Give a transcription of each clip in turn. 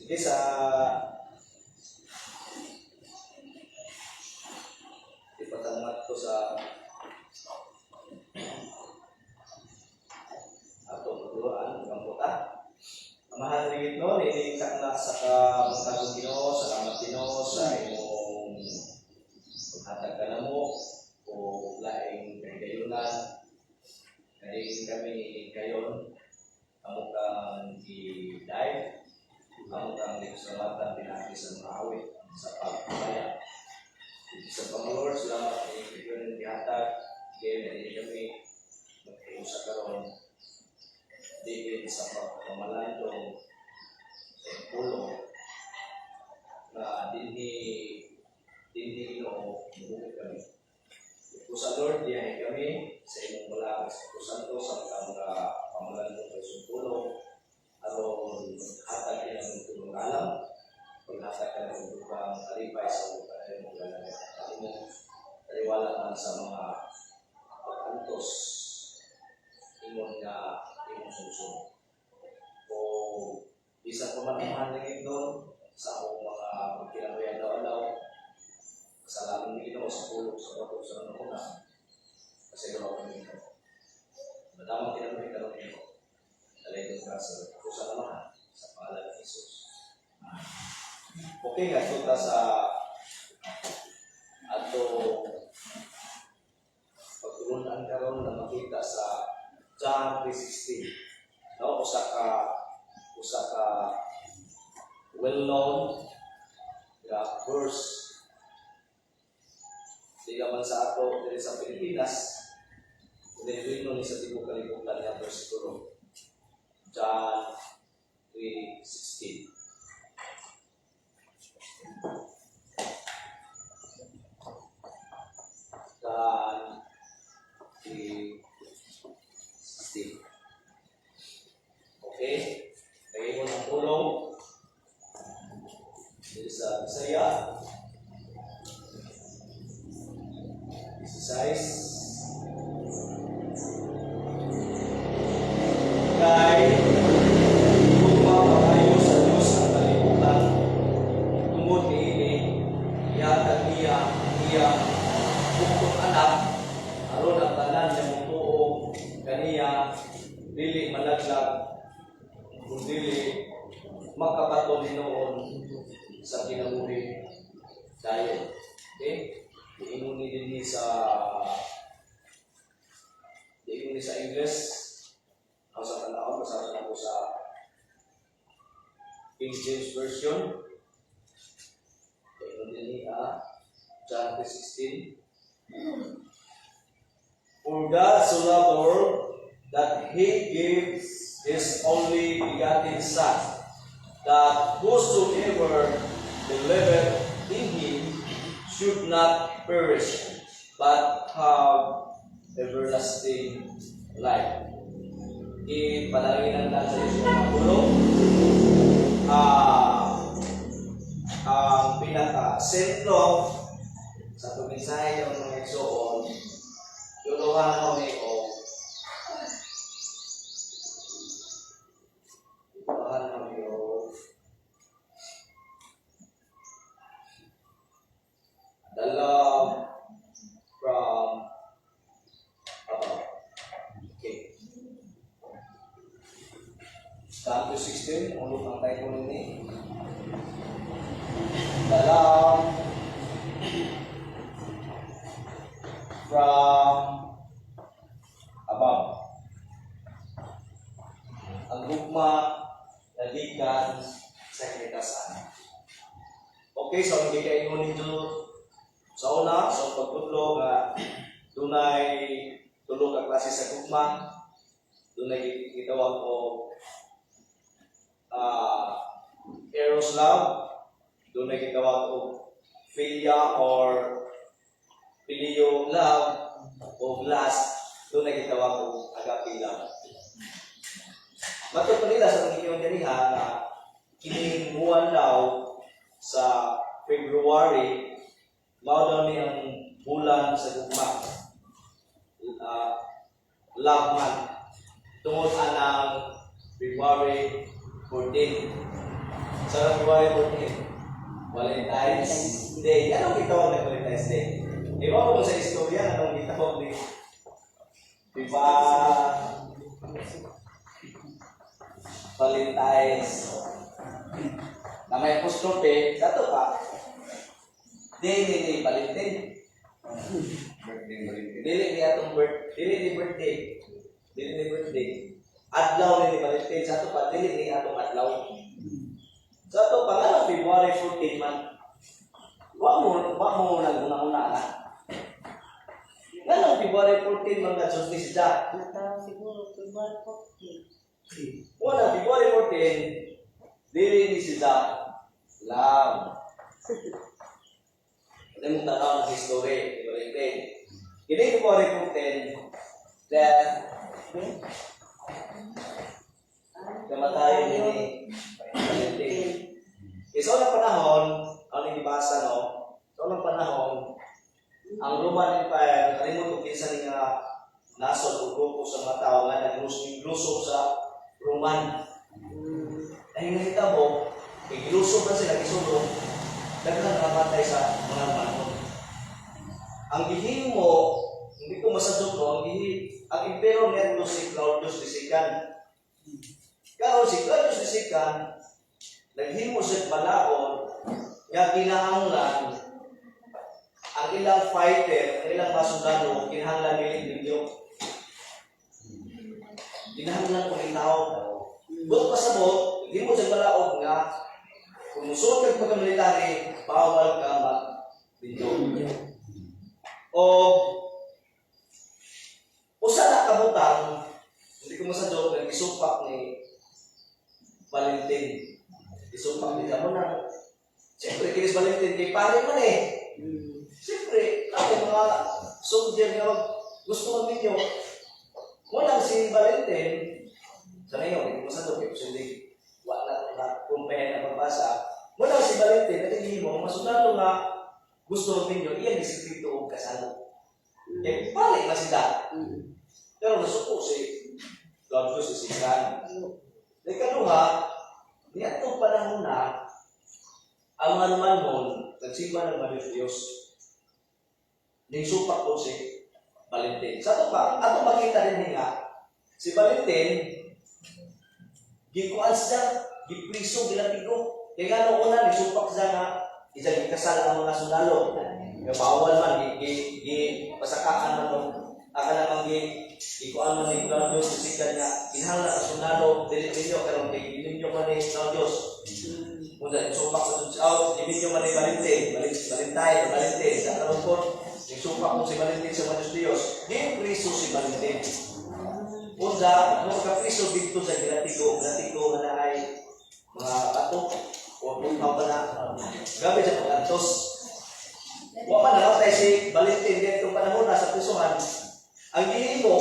Sige, sa ipatamat ko sa ato pagturuan ng puta. Ang mahal rin ito, nililikak na sa kamagtagong Ginoo, salamat Ginoo sa imong paghatag ka na mo o laing kagayunan. Kaling kami kayon, amo kang i-dive, amo kang nagsalamatan pinagi sa mga awit sa pagpapaya. Sa Panginoon, salamat sa inyong ihatag, kaya na kami magkausap karon. David sa pagpamalandong sa pulo na dinhi Ginoo mabuhay kami. Ito sa Lord, diyahin kami sa imong malakas ito santo sa mga pamalandong sa pulo aron hatag din ang tulong alam paghatag ka ng upang kalipay sa buhay mo taliwala man sa mga pagkantos ingon nga imong susunod. O isang pamanahan na doon sa akong mga pagkinabuyan daw-alaw kasalanan ni Ginoo sa pulong sa bato sa nanuna kasi gawin kami ito. Madamang kinabuhi ka rin ito. Dalay doon ka sa kusalamahan sa pangalan ng Jesus. Okay nga, ito sa ato pagtulunan karon na makita sa John 3:16. No, usa ka well-known verse. Diga man sa ato diri sa Pilipinas, dili ni sa tibok kalibutan nga bersikulo. John 3:16. John 3:16. Okay? Kaya mo ng tulong dito sa Bisaya. Exercise. Kaya kung mapakayo sa Diyos ang kalibutan, tungod niini, ihatag niya kung anak, aron ang tanan niya mutuo kaniya dili malaglag kung dili magkapato Ginoon sa kinabuhi tayo. Okay? Diingon ni sa English ang sa tanaw masasabi ko sa King James Version. Diingon ni John 3:16. For God so loved the world that He gives His only begotten Son, that whosoever believeth in Him should not perish, but have everlasting life. Ipanalangin natin sa Diyos ng tulong. Ang pinaka-sentro sa tumisahe ng mga igsoon, tuluhan kami the love from above. Okay. John 2:16, ulit ang tayo ko nini. The love from above. Ang gugma na gikan sa kinitasan. Okay, so hindi kayo nito sa una, sa pagtudlo nga dunay tulo ka klase sa gugma. Dunay gitawag ko eros love, dunay gitawag ko philia or filio love, o lust, dunay gitawag ko agape love. Matod pa nila sa pagkikiyong kaniha na kining buwan daw sa February, mao daw ni ang bulan sa gugma. Love month. Tungod anang February 14. Sa February 14, Valentine's Day. Anong gitawag ng Valentine's Day? Iba mo sa istorya, anong gitawag ni Diba Valentine's na may apostrophe, dato pa. Day Valentine. Dili ni atong birthday. Dili ni birthday. Adlaw ni Valentine sa ato pa, dili ni atong adlaw. Sa ato pa nga February 14 man. Wa mo naguna-una na. Nga February 14 man nga solstice siya. Natawag siguro, February 14. Wala, February 14, dili ni siya love. Ito mong tanaw ng history, February 10. Kini February 14, death, kamatayan ni Valentine. So, unang panahon, ang nilibasa, no? So, unang panahon, ang Roman Empire, kalimut kung kinsa ni nga nasod o grupo sa mga tao nga nagluso sa Roman. Dahil nakita mo, giluso na sila, gisulong, daghan namatay sa mga Romanon. Ang gihimo mo, hindi ko masadok, no? Ang impero niya si Claudius II. Karon si Claudius II, naghimo siya balaod, nga kinahanglan ang ilang fighter, ang ilang masundalo, kinahanglan milyon. Kinahanglan kung itaw. Buot pasabot, naghimo siya balaod nga, kung musulog ka pagka-military, bawal ka mag-milyon. O, usa na kabutang, hindi ko masadok, nag-isupak ni Valentine. Isupak ni Kamo na, siyempre, kinis Valentine, kay pare man eh. Siyempre, ako mga soldier nga gusto mag-video. Muna si Valentine, sa ngayon, hindi ko masadok, hindi wala na kumpayan na pagbasa. Muna si Valentine, natin mo, masundalo nga gusto mag-video, iyan disiplito o kasalo. Kaya balik na sila. Pero nasuko si Claudius si Sikan. Ikaduha, niya itong panahon na ang mga Romanon nagsimba ng mga Diyos. Nagsupak po si Valentine. Sa ito pa, ato makita rin nga, si Valentine, gikuan siya, gipriso, gilatigo. Kaya nga noong una, nagsupak siya na isang ikasal ang mga sundalo. Bawal man, pasakaan man nung akala mang ikuan man ni Claudius sisikan nga kinahanglan ang sundalo dili ninyo karon ninyo man ni Claudius. Muna supak sa ninyo man ni Valentine sa karon po supak mo si Valentine sa mga Diyos. Di priso si Valentine. Muna mo ka priso dito sa gilatigo na ay mga bato o puntaw pa na gabi sa pag-antos. Wa man namatay si Valentine dito panahon na sa prisuhan. Ang ginimo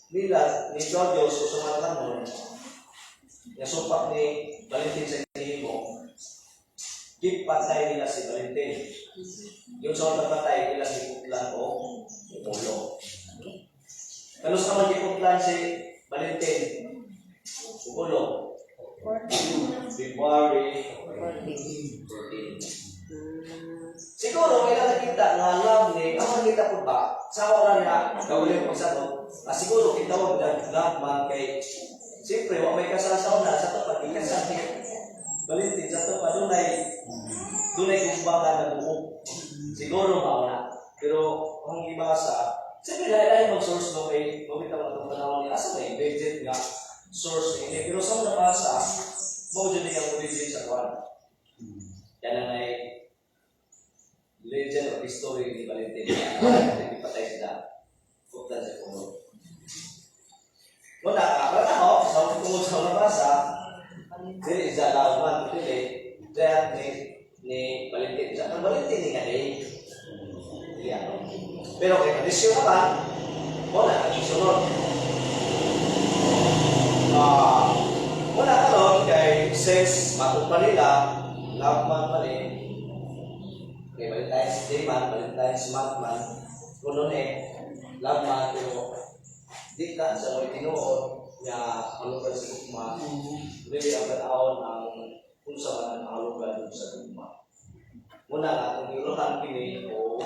nila ni Claudius o sa mga kanon na supak ni Valentine sa ginimo, gipatay nila si Valentine. Yung sa mga patay, ilang giputlan o ulo. Kalos naman giputlan si Valentine, ulo. February 14. Siguro may nakikita nga love ni, ang nakita po ba, sa oras na gawin yung pagsabot, siguro kita huwag love man kay, siyempre, huwag may kasal sa una, sa ito pa, ikasal ni Valentine, sa ito pa, dunay kumbaga na buhok. Siguro mauna. Pero kung ibasa, siyempre, lahat mag-source mo kay, kumita mo itong panahon niya, asa may legend nga source ini. Pero sa una basa, mo dyan yung origin sa kwan. Yan ang may legend or history ni Valentine. Hindi patay sila. Puktan sa puno. Muna, ako, sa tungod sa nabasa, dili sa lawan, dili, dahil ni Valentine. Ang Valentine ni Gaday. Pero kay kondisyon naman, muna, ang sunod. Muna ka nun, kay since matumpa nila, love man pa rin, kay Valentine's Day man, Valentine's month man, kuno love man, pero di ka sa mga tinuod, nga malugad sa gugma, dili ang bataon ang kung saan ang malugad sa gugma. Muna nga, kung iluhan kini o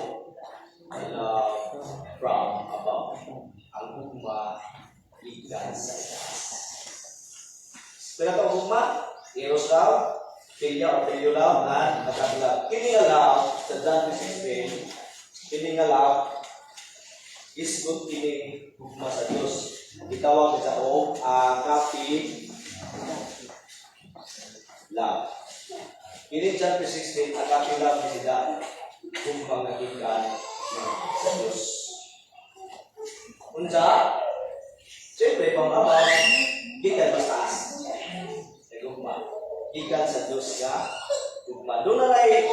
I love from above. Ang gugma, ikan sa itaas. Pinaka gugma, eros love, Pilya o pilyo love, at magkabilab. Kini nga love, sa John 3:16, kini nga love, is good kini gugma sa Diyos. Itawag sa o, agape love. Kini John 3:16, agape love ni sila, gugma nga ikan sa Diyos. Unsa, siyempre, pang-abang, ikan mas taas. Gugma. Ikan sa Diyos ka, gugma. Doon na rin,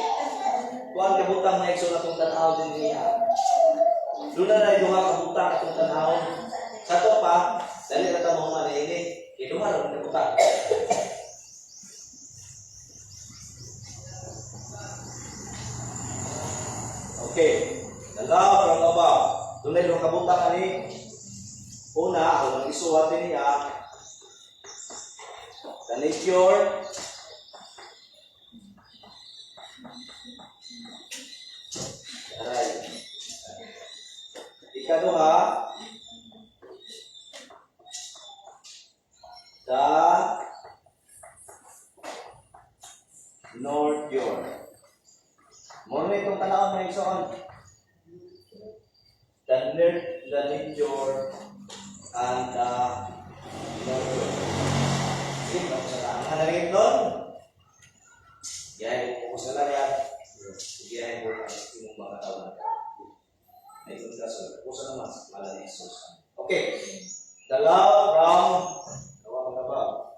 kuhaan kabutang na ikso na itong tanaw din niya. Doon na rin, duha kabutang itong tanaw. Sa to pa, dali na tamang manini, iduha na kabutang. Okay, dalaw from above. Doon na yung kabutang ani. Una, ang isuwat din niya, the nature, ikaduha, the nurture. Muna itong tanawin na isoon. The nature and the nurture. Sige, ang hanarin doon. Yahin mo sa lang yan. Yahin mo yung mga tawag. Ay, kung kaso, puso naman, malang Jesus. Okay. Dalaw from above.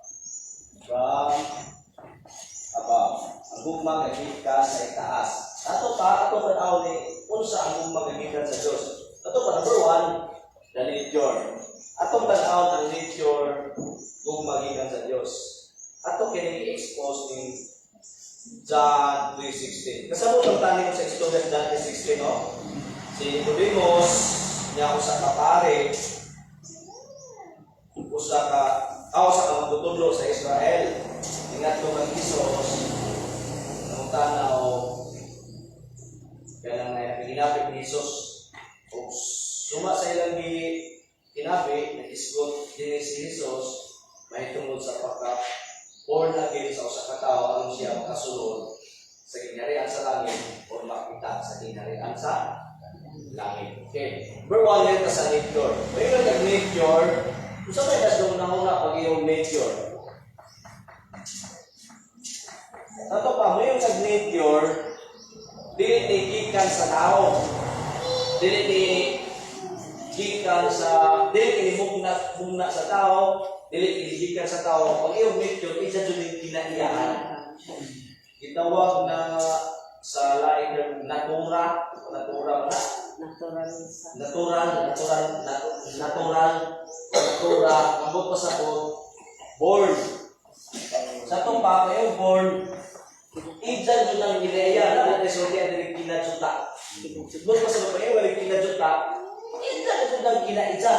Ang gugma gagika sa itaas. Ato pa tao ni, unsa ang gugma gagika sa Diyos. Ato pa, number 1, the nature. Atong tanaw ang nature gugma gikan sa Diyos. Ato kini-expose ni John 3:16. Kasabot ang tanin sa student John 3:16, no? Si Nicodemus, niya usa ka pare, usa ka magtutudlo sa Israel. Ingat ko kang Isos, ang tanaw, kaya lang ginapit ni Isos. Suma sa ilang ginapit, nag-isgot din si Isos, may tungod sa pagka born again sa usa ka tawo, aron siya makasulod sa ginharian sa langit o makita sa ginharian sa langit. Okay. Number 1, yan sa nature. May nag-nature, kung saan may nasdong na muna pag iyong nature? Tato pa, may nag-nature, dili ni gikan sa tao. Dili ni gikan sa, dili ni mugna sa tao, dili ni gikan sa tao. Pag iyong nature, isa dyan yung kinaiyahan. Itawag na sa laing ng natura ba na? Natural, ambot pa sa po, born. Sa itong pa, kayo born, idyan dyan ang ginaya, na natin ang kinadjuta. Ambot pa sa po, kayo walang kinadjuta, idyan dyan ang kinaidya.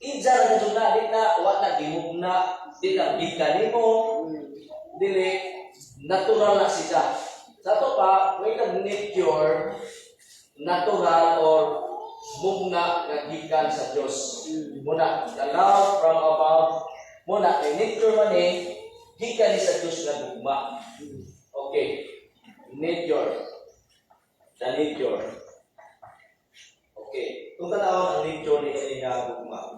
Idyan na dyan na, di na, wala na, gimugna, di na, bigkanin mo, dili, natural na siya. Sa ito pa, may nag-nature, natural or mugna na gikan sa Diyos. Muna, the love from above. Muna, may nature man gikan ni sa Diyos na gugma. Okay. Nature. The nature. Okay. Kung tanawang ang nature ni gugma.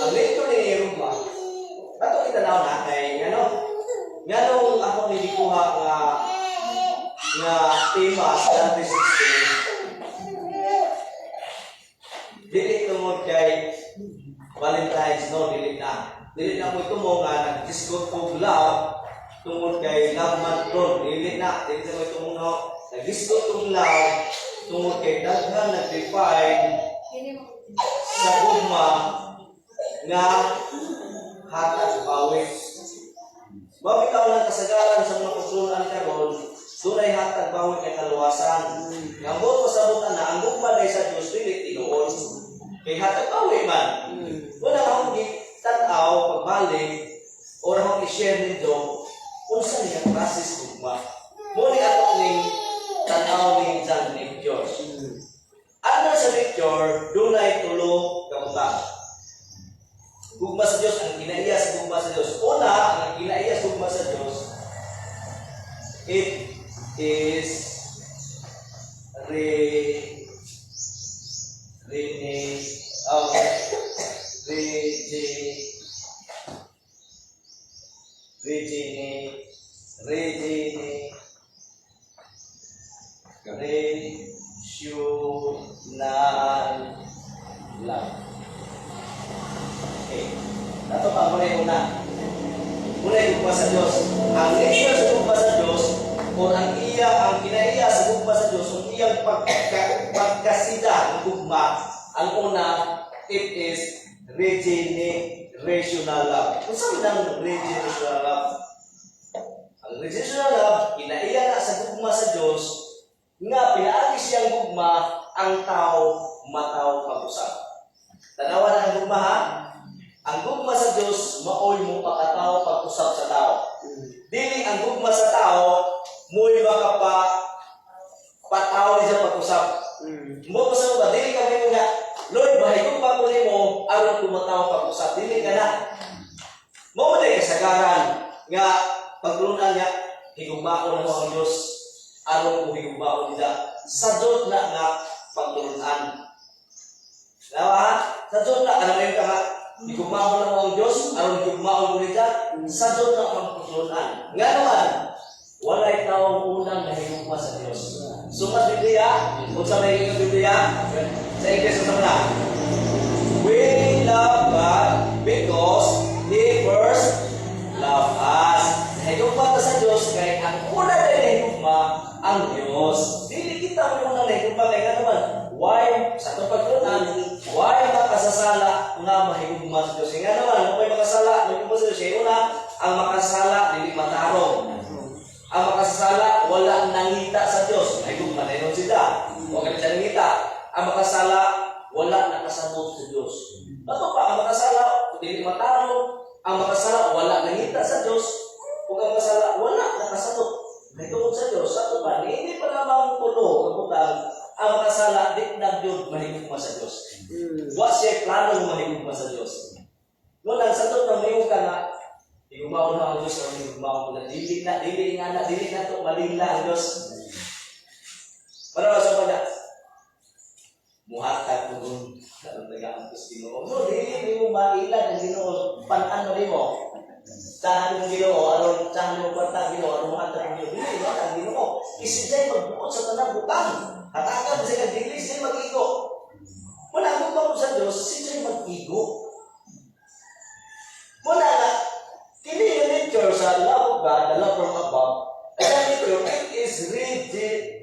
Ang nature ni gugma, ato itanaw na kay Ngano ako nilikuha nga tema sa 3:16. Dili tungod kay Valentine's, no, dili na. Dili na mo itumo nga nag-discord og love tungod kay love month ron. Dili na. Dili na mo itumo nga nag-discord og love tungod kay daghan nag-define sa gugma nga hatag bawis. Bawi ka lang kasagaran sa mga pagsunan karon, dunay hatag bawi kay kaluwasan. Nga mo pasabutan na ang gugma day sa Dios dili tinuod. Kay hatag awi man. Wala akong gitanaw, pagbalik, o akong i-share nito, kung saan yung process gugma. Muna ato ning tanaw ning John lecture. Ano sa lecture, doon ay tulo kamuta. Gugma sa Diyos, ang kinaiya sa gugma sa Diyos. Una, ang kinaiya sa gugma sa Diyos, it is rational love. Okay. Dato pa muna yung una. Muna yung gugma sa Diyos. Ang nature sa gugma sa Diyos, o ang kinaiya sa gugma sa Diyos, ang iyang pagkasida ng gugma, ang una, it is regenerational love. Kung saan ang regenerational love? Ang regenerational love, kinaiya na sa gugma sa Diyos, nga pinaagi siyang gugma, ang tao mataw pag-usap. Tanawa na ang gugma ha? Ang gugma sa Diyos, maoy mo pakataw pag-usap sa tao. Dili ang gugma sa tao, mo'y pataw ni sa pag-usap. Mo sa ba, dili kami mo nga, Lord, bahigong pa ko mo, aron kumataw pag-usap. Dili ka na. Mo din kasagaran, nga paglunan nga, higugmaon mo ang Diyos, aron ko higugmaon nila. Sadot na nga paglunan. Nawa, sadot na, alam mo yung ka higugmaon na mo ang Diyos, aron higugmaon mo nila, sadot na paglunan. Nga naman, walay taong unang nahigugma sa Diyos. Sumas Biblia, kung sa may Biblia, sa English sa na, we love God because He first loved us. Nahigugma ta sa Diyos, kaya ang una na nahigugma, ang Diyos. Dili kita mo yung unang nahigugma, kaya nga naman, why, sa itong paglunan, why makasasala nga mahigugma sa Diyos? Kaya nga naman, kung may makasala, mahigugma sa Diyos, kaya una, ang makasala, dili matarong. Ang makasala, wala nangita sa Diyos. Ay, kung manayon sila. Huwag ka siya nangita. Ang makasala, wala nakasabot sa Diyos. Bato pa, ang makasala, hindi mataro. Ang makasala, wala nangita sa Diyos. Kung ang makasala, wala nakasabot. Ay, tungkol sa Diyos. Sa pa, hindi pa namang puno, kaputang, ang makasala, di na Diyos mahigugma sa Diyos. Wa siya plano mahigugma sa Diyos. Ngunang sa ito, namayong ka na, higumaon na ang Diyos, o higumaon na, dili na ito, maling na ang Diyos. Para sa pala, muhatag mo dun, ang tagaan ko sa Ginoo. No, dili mo mailan ang Ginoo, panan mo mo. Tahan mo Ginoo, aron tahan mo kwarta Ginoo, aron muhatag mo Ginoo, dili mo ang Ginoo. Kasi dyan magbuot sa tanang butang. Hatagan sa kagdilis, dyan mag-igo. Wala mo sa Diyos, si dyan mag-igo. Muna nga, kini yung nature sa love of God, the love from above, and that nature, it is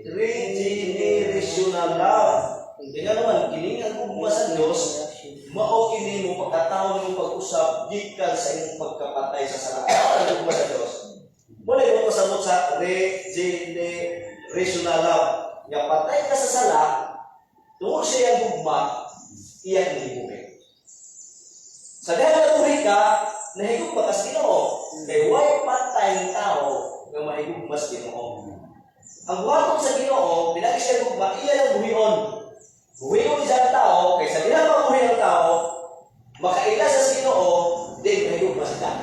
regenerational love. Hindi nga naman, kini ang gugma sa Diyos, mao kini mo pagkataon yung pag-usap, gikan sa inyong pagkapatay sa sala. Ang gugma sa Diyos. Muna yung pasabot sa regenerational love. Yung patay ka sa sala, tungkol siya yung gugma, iyan ang libuhin. Sa dahil natuloy ka, nahigugma kas Ginoo. Kaya why patay ng tao na mahigugma sa Ginoo? Ang buhaton sa Ginoo, pinagi siya gugma, iyan ang buhion. Buhion siya ang tao, kaya sa dinang mabuhi ang tao, makaila sa Ginoo, di mahigugma siya.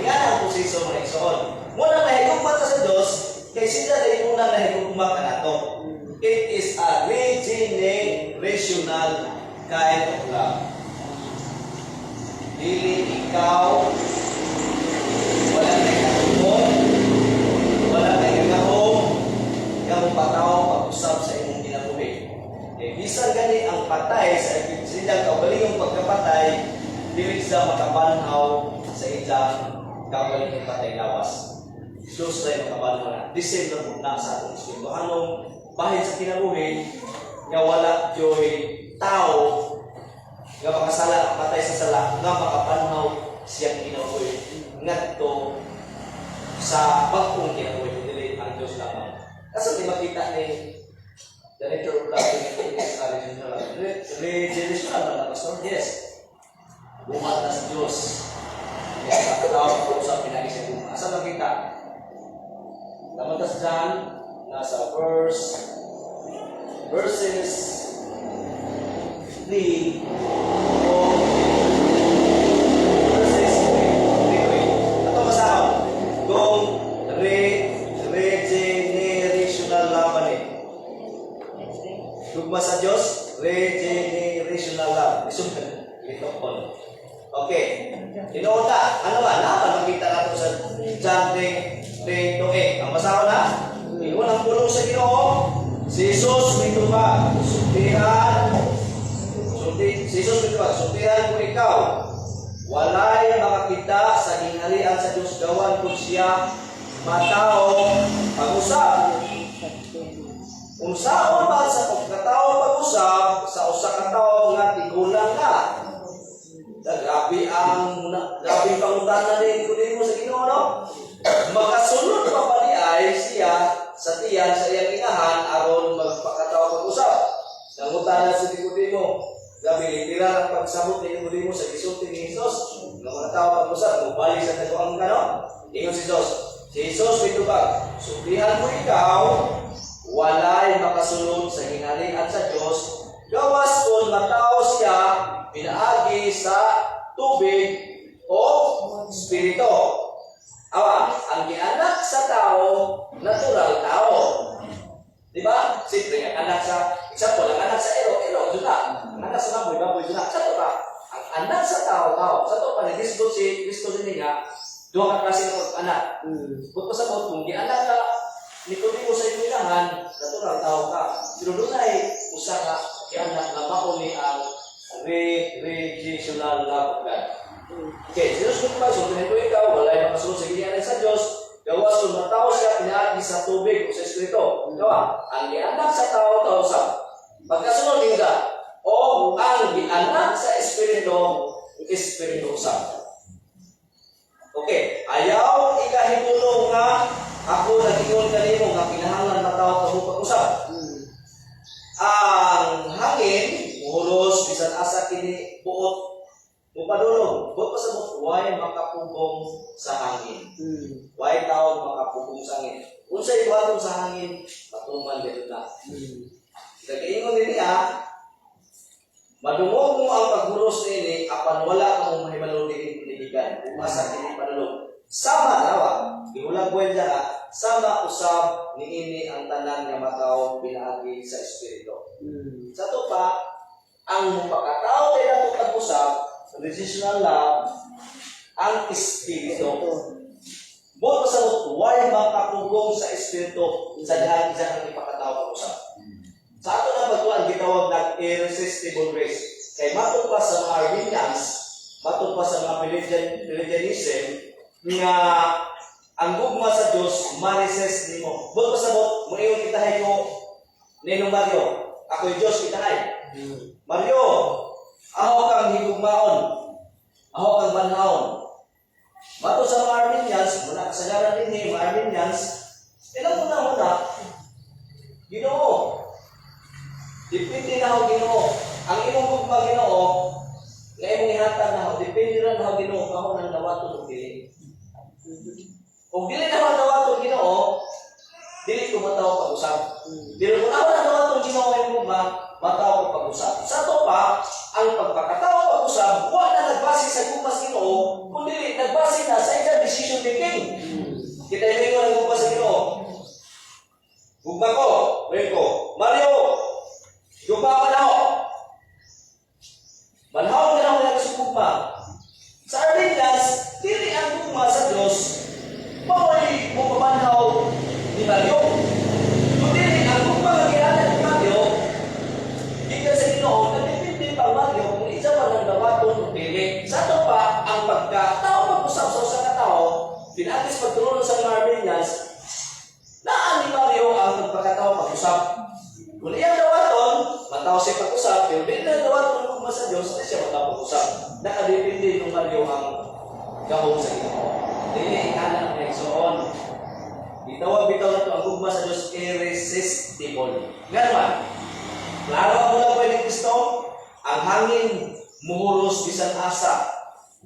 Nga ang posisyon mga igsoon. Muna mahigugma ka sa Diyos, kaya sila na yung unang nahigugma ka na to. It is a regenerational kind of love. Dili ikaw, wala na ikatulong, wala na ikahong, ikaw pataw pag-usap sa imong kinabuhi. Eh, bisan gani ang patay sa ilang kaugalingong pagkapatay, dili sila makabanhaw sa ilang kaugalingong patay lawas. Diyos na yung makabanhaw na. The same na muna sa atong Espiritu. Anong bahin sa kinabuhi, nga wala joy tao, nga makasala, patay sa sala, nga makapanhaw siyang kinabuhi. Ngadto sa bagong kinabuhi, dili ang Diyos lamang. Kasi di makita ni the nature of love, regenerational na pastor? Yes. Bumata sa Diyos. Yes, katawag ko sa pinagi sa Diyos. Asa makita? Lamantas dyan, nasa verses 3 o verses 3. Ito masama. Kung regenerational laban eh. Dugma sa Diyos, regenerational love. Ito po. Okay. Inuuna, ano ba? Makita natin sa John 3:8. Ang basahan na. Inuunang pulong sa Ginoo, si Jesus may tubag. Si Jesus may tubag. Sultihan ko ikaw. Walay makakita sa gingharian sa Diyos gawan kung siya matao pag-usap. Unsaon ba sa pagkatao pag-usap sa usa ka tawo nga tigulang na? Grabe pangutana din mo sa Ginoo, no? Makasunod pa ba ay siya sa tiyan sa iyang inahan aron magpakatawa pag-usap? Nangutana sa likod mo. Grabe literal ang pagsabot ni mo sa gisulti ni Jesus. Magpakatawa pag-usap, mubalik sa taguang ka, no? Ingon si Jesus. Si Jesus may tubag. Suplihan mo ikaw, walay makasunod sa hinalian sa Diyos, gawas kung matao siya, pinaagi sa tubig o spirito. Awa, ang gianak sa tao, natural tao. Diba? Siyempre, ang anak sa, example, ang anak sa ero, dyan na. Ang anak sa baboy, dyan na. Sa ito ba? Ang anak sa tao. Sa ito pa, Kristo din nga, doon ka kasi ng anak. Kung pasabot, kung gianak ka, Nikodimo sa inilahan, natural tao ka. Pero doon ay usa ka anak na mauni ang regenerational love of God. Okay, Jesus ko pa, sultihan ko ikaw, walay makasunod sa ginyanan sa Diyos, gawas kung matao siya, pinaagi sa tubig o sa espiritu. Gawa, ang gianak sa tao sa pagkasunod din ka, o ang gianak sa espiritu sa. Okay, ayaw ikahitulong nga ako nag-ingon kanimo nga kinahanglan mataw ka pag-usap. Ang hangin muhulos bisan asa kini buot mupadulong. Buot pa sa buot way makapugong sa hangin. Way taon makapugong sa hangin. Unsay ibuhaton sa hangin matuman dito na. Nag-ingon niya madungog mo ang paghuros nini apan wala kang mahibalo dili pinigigan. Umasa kini padulong. Sama nawa, ihulang buwan dyan sama usab niini ang tanan nga matao pinaagi sa espiritu. Sa ito pa, ang pagkatao din nato pag-usap, relational love, ang espiritu. Buot pa sa way makapugong sa espiritu sa dahan dyan ang ipakatao pag-usap. Sa ato na pagkuhan, gitawag ng irresistible grace. Kaya matod pa sa mga Arminians, matod pa sa mga Pelagianism, nga ang gugma sa Diyos, marises ni mo. Buot pa sa buot, maiyon kitahay ko, Ninong Mario, ako yung Diyos kitahay. Mario, ako kang higugmaon, ako kang banhaon. Bato sa mga Arminians, muna kasagaran din mga Arminians, ilang muna, Ginoo. Dipindi na ako Ginoo. Ang imong gugma Ginoo, nga imong ihatag na ako, dipindi rin ako Ginoo, ako nang nawato ng dili. Kung dili na ako nawato ng Ginoo, dili ko mataw pag-usap. Pero kung ako nang nawato ng Ginoo ngayong gugma, mataw ko pag-usap. Sa ito pa, ang pagpakatawa pag-usap, huwag na nagbase sa gugmas Ginoo, kundi nagbase na sa isang decision making. Kita yung ng gugma sa Ginoo. Gugma ko, Mario, gugma ka na ako. Manhawag na ako na sa gugma. Sa Arminians, dili ang gugma sa Diyos, mawali mo pamanhaw ni Mario. Kung dili ang gugma nga gihanan ni Mario, gikan sa Ginoo, nagpipindi pa Mario kung isa pa nang nawaton o dili. Sa ito pa, ang pagkatao mag-usap sa usa ka tao, pinatis pagtulungan sa mga Arminians, naan ni Mario ang pagkatao mag-usap. Kung iyang nawaton, mataw siya pag-usap, pero di na nawaton ng gugma sa Diyos, hindi siya mataw pag-usap. Nakadipindi ng Mario ang gahong sa Ginoo. Dili ikanan ang reaksyon. Itawag bitaw na ito ang gugma sa Diyos irresistible. Nga naman, klaro ang mula po ni Kristo, ang hangin muhuros bisan asa,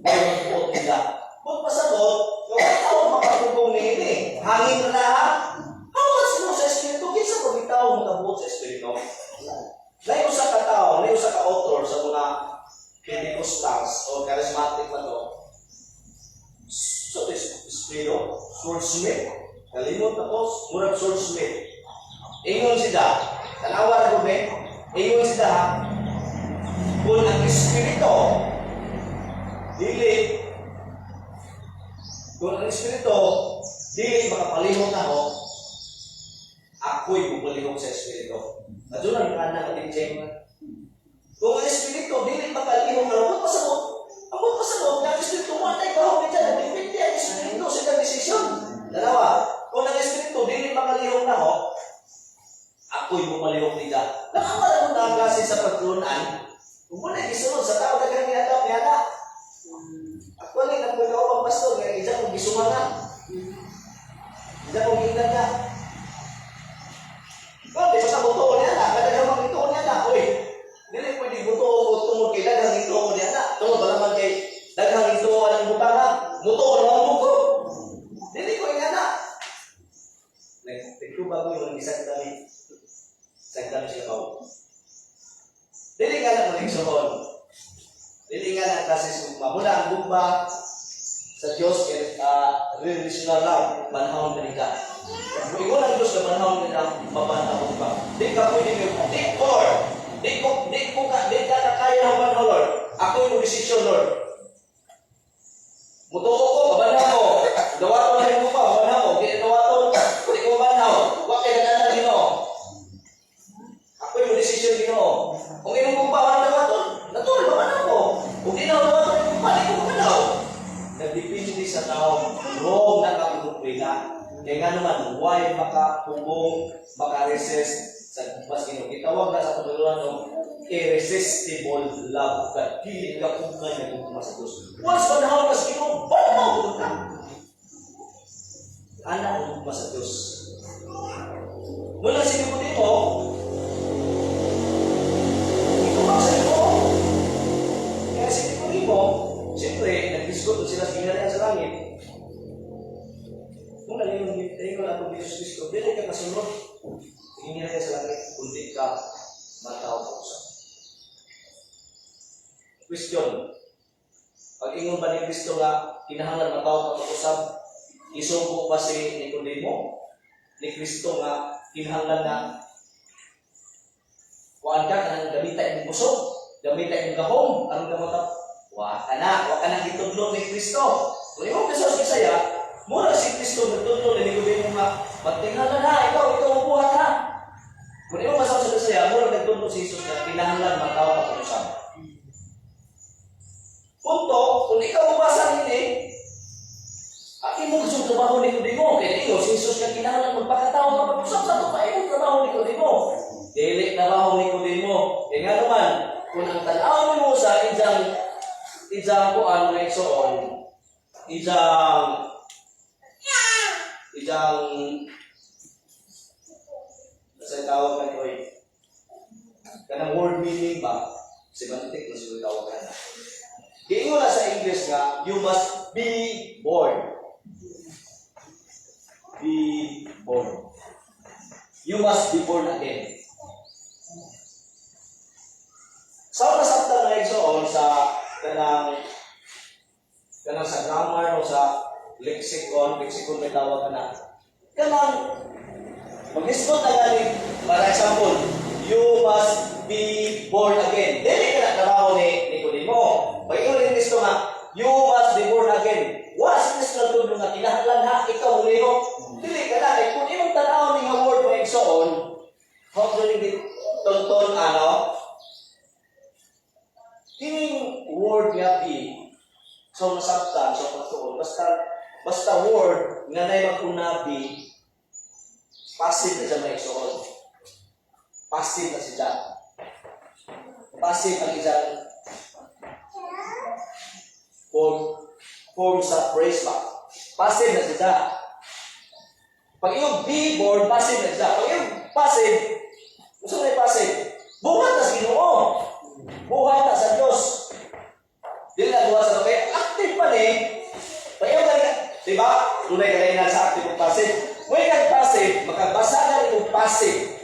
ay magbuot nila. Kung pasabot, yung tao makatubong ni ini. Hangin na ha? How much mo sa Espiritu? Kinsa pag itaw makabuot sa Espiritu? Layo sa katao, layo sa ka-author sa mga Pentecostals o charismatic na to. So, Espiritu, swordsmith. Kalimot na to, murag swordsmith. Ingon sila, tanawa na ko ingon sila ha, kung ang Espiritu, kung ang Espiritu, dili makapalihok na ako, ako'y bupalihok sa Espiritu. At doon ang kanan natin check. Kung ang Espiritu, dili makalihok na ako, ang pasabot, ang Espiritu, matay ka ako dyan, nagpipindi ang Espiritu sa kang desisyon. Dalawa, kung ang Espiritu, dili makalihok na ako, ako'y bupalihok nila. Nakawala mo na ang klase sa pagtulunan, kung muna isunod sa tao na kanyang niadap, actually, nagpagawa pang pastor, kaya isa kong gisumanga. Isa kong ginganda. Kung di sa buto niya na, kadagamang ito niya na, uy, dili pwede buto o tungod kay dagang ito niya na. Tungod ba naman kay dagang ito ang butanga, buto o naman buko. Dili ko niya na. Nagtuba ko yung isang dami. Isang dami siya kao. Dili nga na kuling sohon. Dili nga na klase sugma. Muna ang gugma sa Diyos kay relational lang, manahon ka nika. Kung ikaw ng Diyos na manahon ka mapanahon ka. Di ka pwede mo, di ka na kaya ng manahon, Lord. Ako yung desisyon, Lord. Mutuo ko, mabanaw ko. Dawato na rin mo pa, mabanaw ko. Di dawato, di ko mabanaw. Huwag kayo na ng Ginoo. Ako yung desisyon, Ginoo. Kung inong kong pa, ang dawato, natuloy, mabanaw ko. Kung di na ako dawato, di ko mabanaw. Nagdipindi sa tao, wrong na kakukuprina. Kaya nga naman, why makahubong, makaresist sa mas Itawag na sa pagkaluan ng irresistible love. Dili ka kung kanya kung sa Diyos. Once panahon ka sa Ginoo, banaw ka. Anak kung sa Diyos. Mula sa Ginoo dito, ito ba sa Ginoo? Kaya sa Ginoo, siyempre, nag-discuss sila sa ginarihan sa langit. Kung nalingin ko na itong Diyos Cristo, dili ka kasunod. Sa ginarihan sa langit, kundi ka matawag sa usap. Question. Pag ingon ba ni Cristo nga, kinahanglan matawag sa usap, isugo pa si Nicodemo, ni Cristo nga, kinahanglan na kuhaan ka, kanang gamita yung puso, gamita yung gahong, anong gamata? Wa ka na gitudlo ni Kristo. Kung ikaw kasi sa Bisaya, mura si Kristo nagtudlo ni Nicodemo nga, magtingala na, ikaw upuhat na. Kung ikaw kasi sa Bisaya, mura nagtudlo si Jesus na kinahanglan matawag ka pag-usap. Punto, kung ikaw mabasa ini, imong gusto trabaho ni Nicodemo, kaya ikaw si Jesus nga kinahanglan magpakatawag ka pag-usap sa ito pa, imong trabaho ni Nicodemo. Dili trabaho ni Nicodemo. Kaya nga naman, kung ang tanaw mo sa ijang kuan na igsoon, ijang sa tawag ka ito kanang word meaning ba? Semantic na siya tawag ka na. Kaya na sa English nga, you must be born. Be born. You must be born again. Sa nasabtan na igsoon sa kanang sa grammar o sa lexicon may tawag na. Kanang mag-isgot na gani, para example, you must be born again. Dili ka na trabaho ni Nicodemo. Pag ikaw rin gusto nga, you must be born again. Was is na tulong na kinahanglan ha, ikaw uliho. Dili ka na. Kung imong tanaw ni nga word mo igsoon, how do you tonton kining word nga be, so nasabtan, so pagtuon, basta word nga na mag-unabi, passive na siya may igsoon. Passive na siya. Passive ang isang form sa phrase ba. Passive na siya. Pag yung be born, passive na siya. Pag yung passive, gusto na yung passive, buhat na sa Ginoo. Buhat buhat sa kay active pa ni. Payaw ka, di ba? Tunay ka na sa active o passive. When kang passive, makabasa na rin yung passive.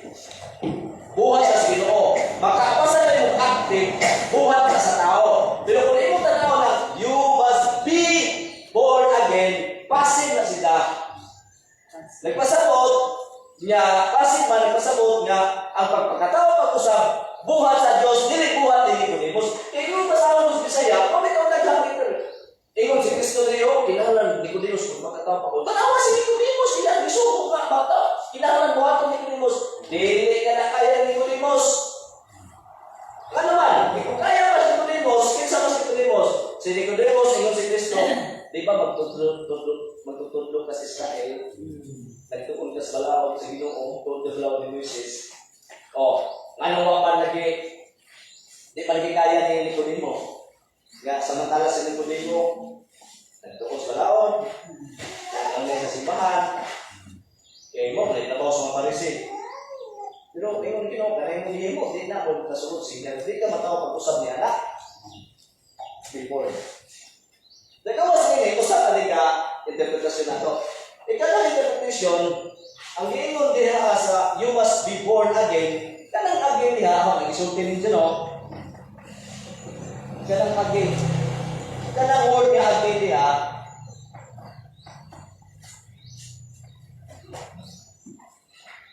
Buhat ka sa Ginoo. Makabasa na rin yung active, buhat ka sa tao. Pero kung imo tanaw na, you must be born again, passive na sila. Nagpasabot niya, passive man, nagpasabot niya, ang pagpakatawa pag-usap, buhat sa Diyos, dili buhat ni Nicodemus. Kaya yung pasawang sa Bisaya, kung ikaw naghamit ingon si Kristo niyo, kinahanglan Nicodemus kung pagkatawa pa ko. Tanawa si Nicodemus, kinahanglan isuko ka, bata. Kinahanglan buhat ni Nicodemus. Dili ka na kaya ni Nicodemus. Ano man, kung kaya ba si Nicodemus, kinsa ba si Nicodemus? Si Nicodemus, ingon si Kristo, di ba magtutudlok ka sa Israel? Nagtuon ka sa balawag sa Ginoo, tudlaw ni Moises. Anong wapan lagi? Di pa lagi kaya ni Nicodemo. Nga, samantala sa Nicodemo, nagtuon sa balawag, nagangay sa simbahan, kaya mo, nagtabaw sa mga Parisi. Pero, ingon Ginoo, kanay mo niya mo, di na ako kasunod siya. Di ka matawa pag-usap niya, anak. Before. Nagawas ngayon, usap ka interpretasyon na ito. Ikalang interpretation, ang giingon diha sa you must be born again, kanang again diha, mag-isulti ninyo, no? Kanang again. Kanang word niya again diha,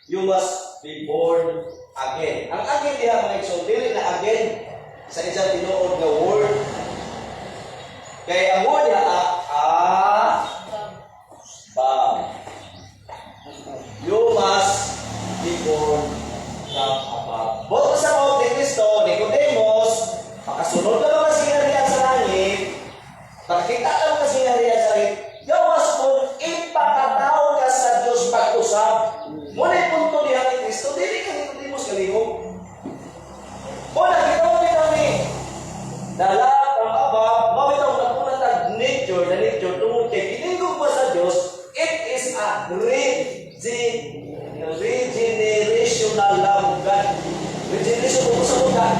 you must be born again. Ang again diha, mga isulti, na again, sa isang tinuod na word. Kaya ang word niya, you must be born from above. Boto sa mga ni Kristo, Nicodemus, makasunod ka ba kasingharian sa langit? Makikita ka ba kasingharian sa langit? Yawas mo, ipakataw ka sa Diyos pag-usap. Ngunit punto niya ni Kristo, dili ka Nicodemus kalihog. Muna, ginawa ni kami. Dala, from above, mawitaw na po na nature, tungkol kay kinigog pa sa Diyos, it is a regenerational love of God. Regeneration kung sa God.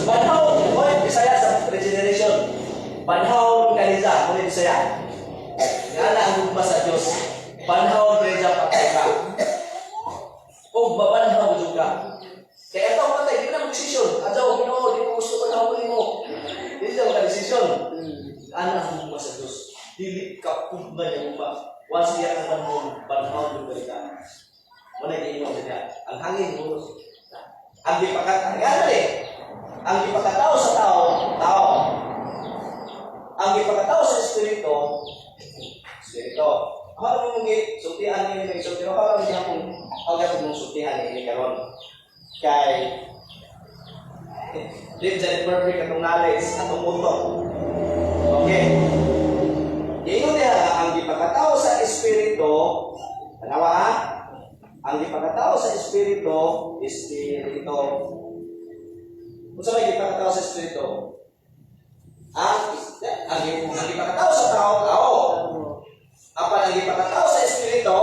Banhaw, Bisaya sa regeneration. Banhaw kanisa, muli Bisaya. Nga na ang gugma sa Diyos. Banhaw kanisa patay ka. O babanhaw juga. Kaya ito patay, di na mag-desisyon. Adyaw, Ginoo, di ko gusto panahon mo. Di siya mag-desisyon. Anak ang gugma sa Diyos. Dili ka pugma niya gugma. Once siya ang banhaw yung balikan. Muna yung niya. Ang hangin mo. Ang ipakatao sa tao. Ang ipakatao sa Espiritu. Ano mo mong sultihan niya yung Espiritu? Parang niya kung mong sultihan niya karon. Kay live that perfect atong knowledge, atong mundo. Okay. Ingon niya, ang ipakatao sa Espiritu, tanawa ha? Ang ipakatao sa Espiritu, kung sa may ipakatao sa Espiritu, ang ipakatao sa tao. Ang ipakatao sa Espiritu,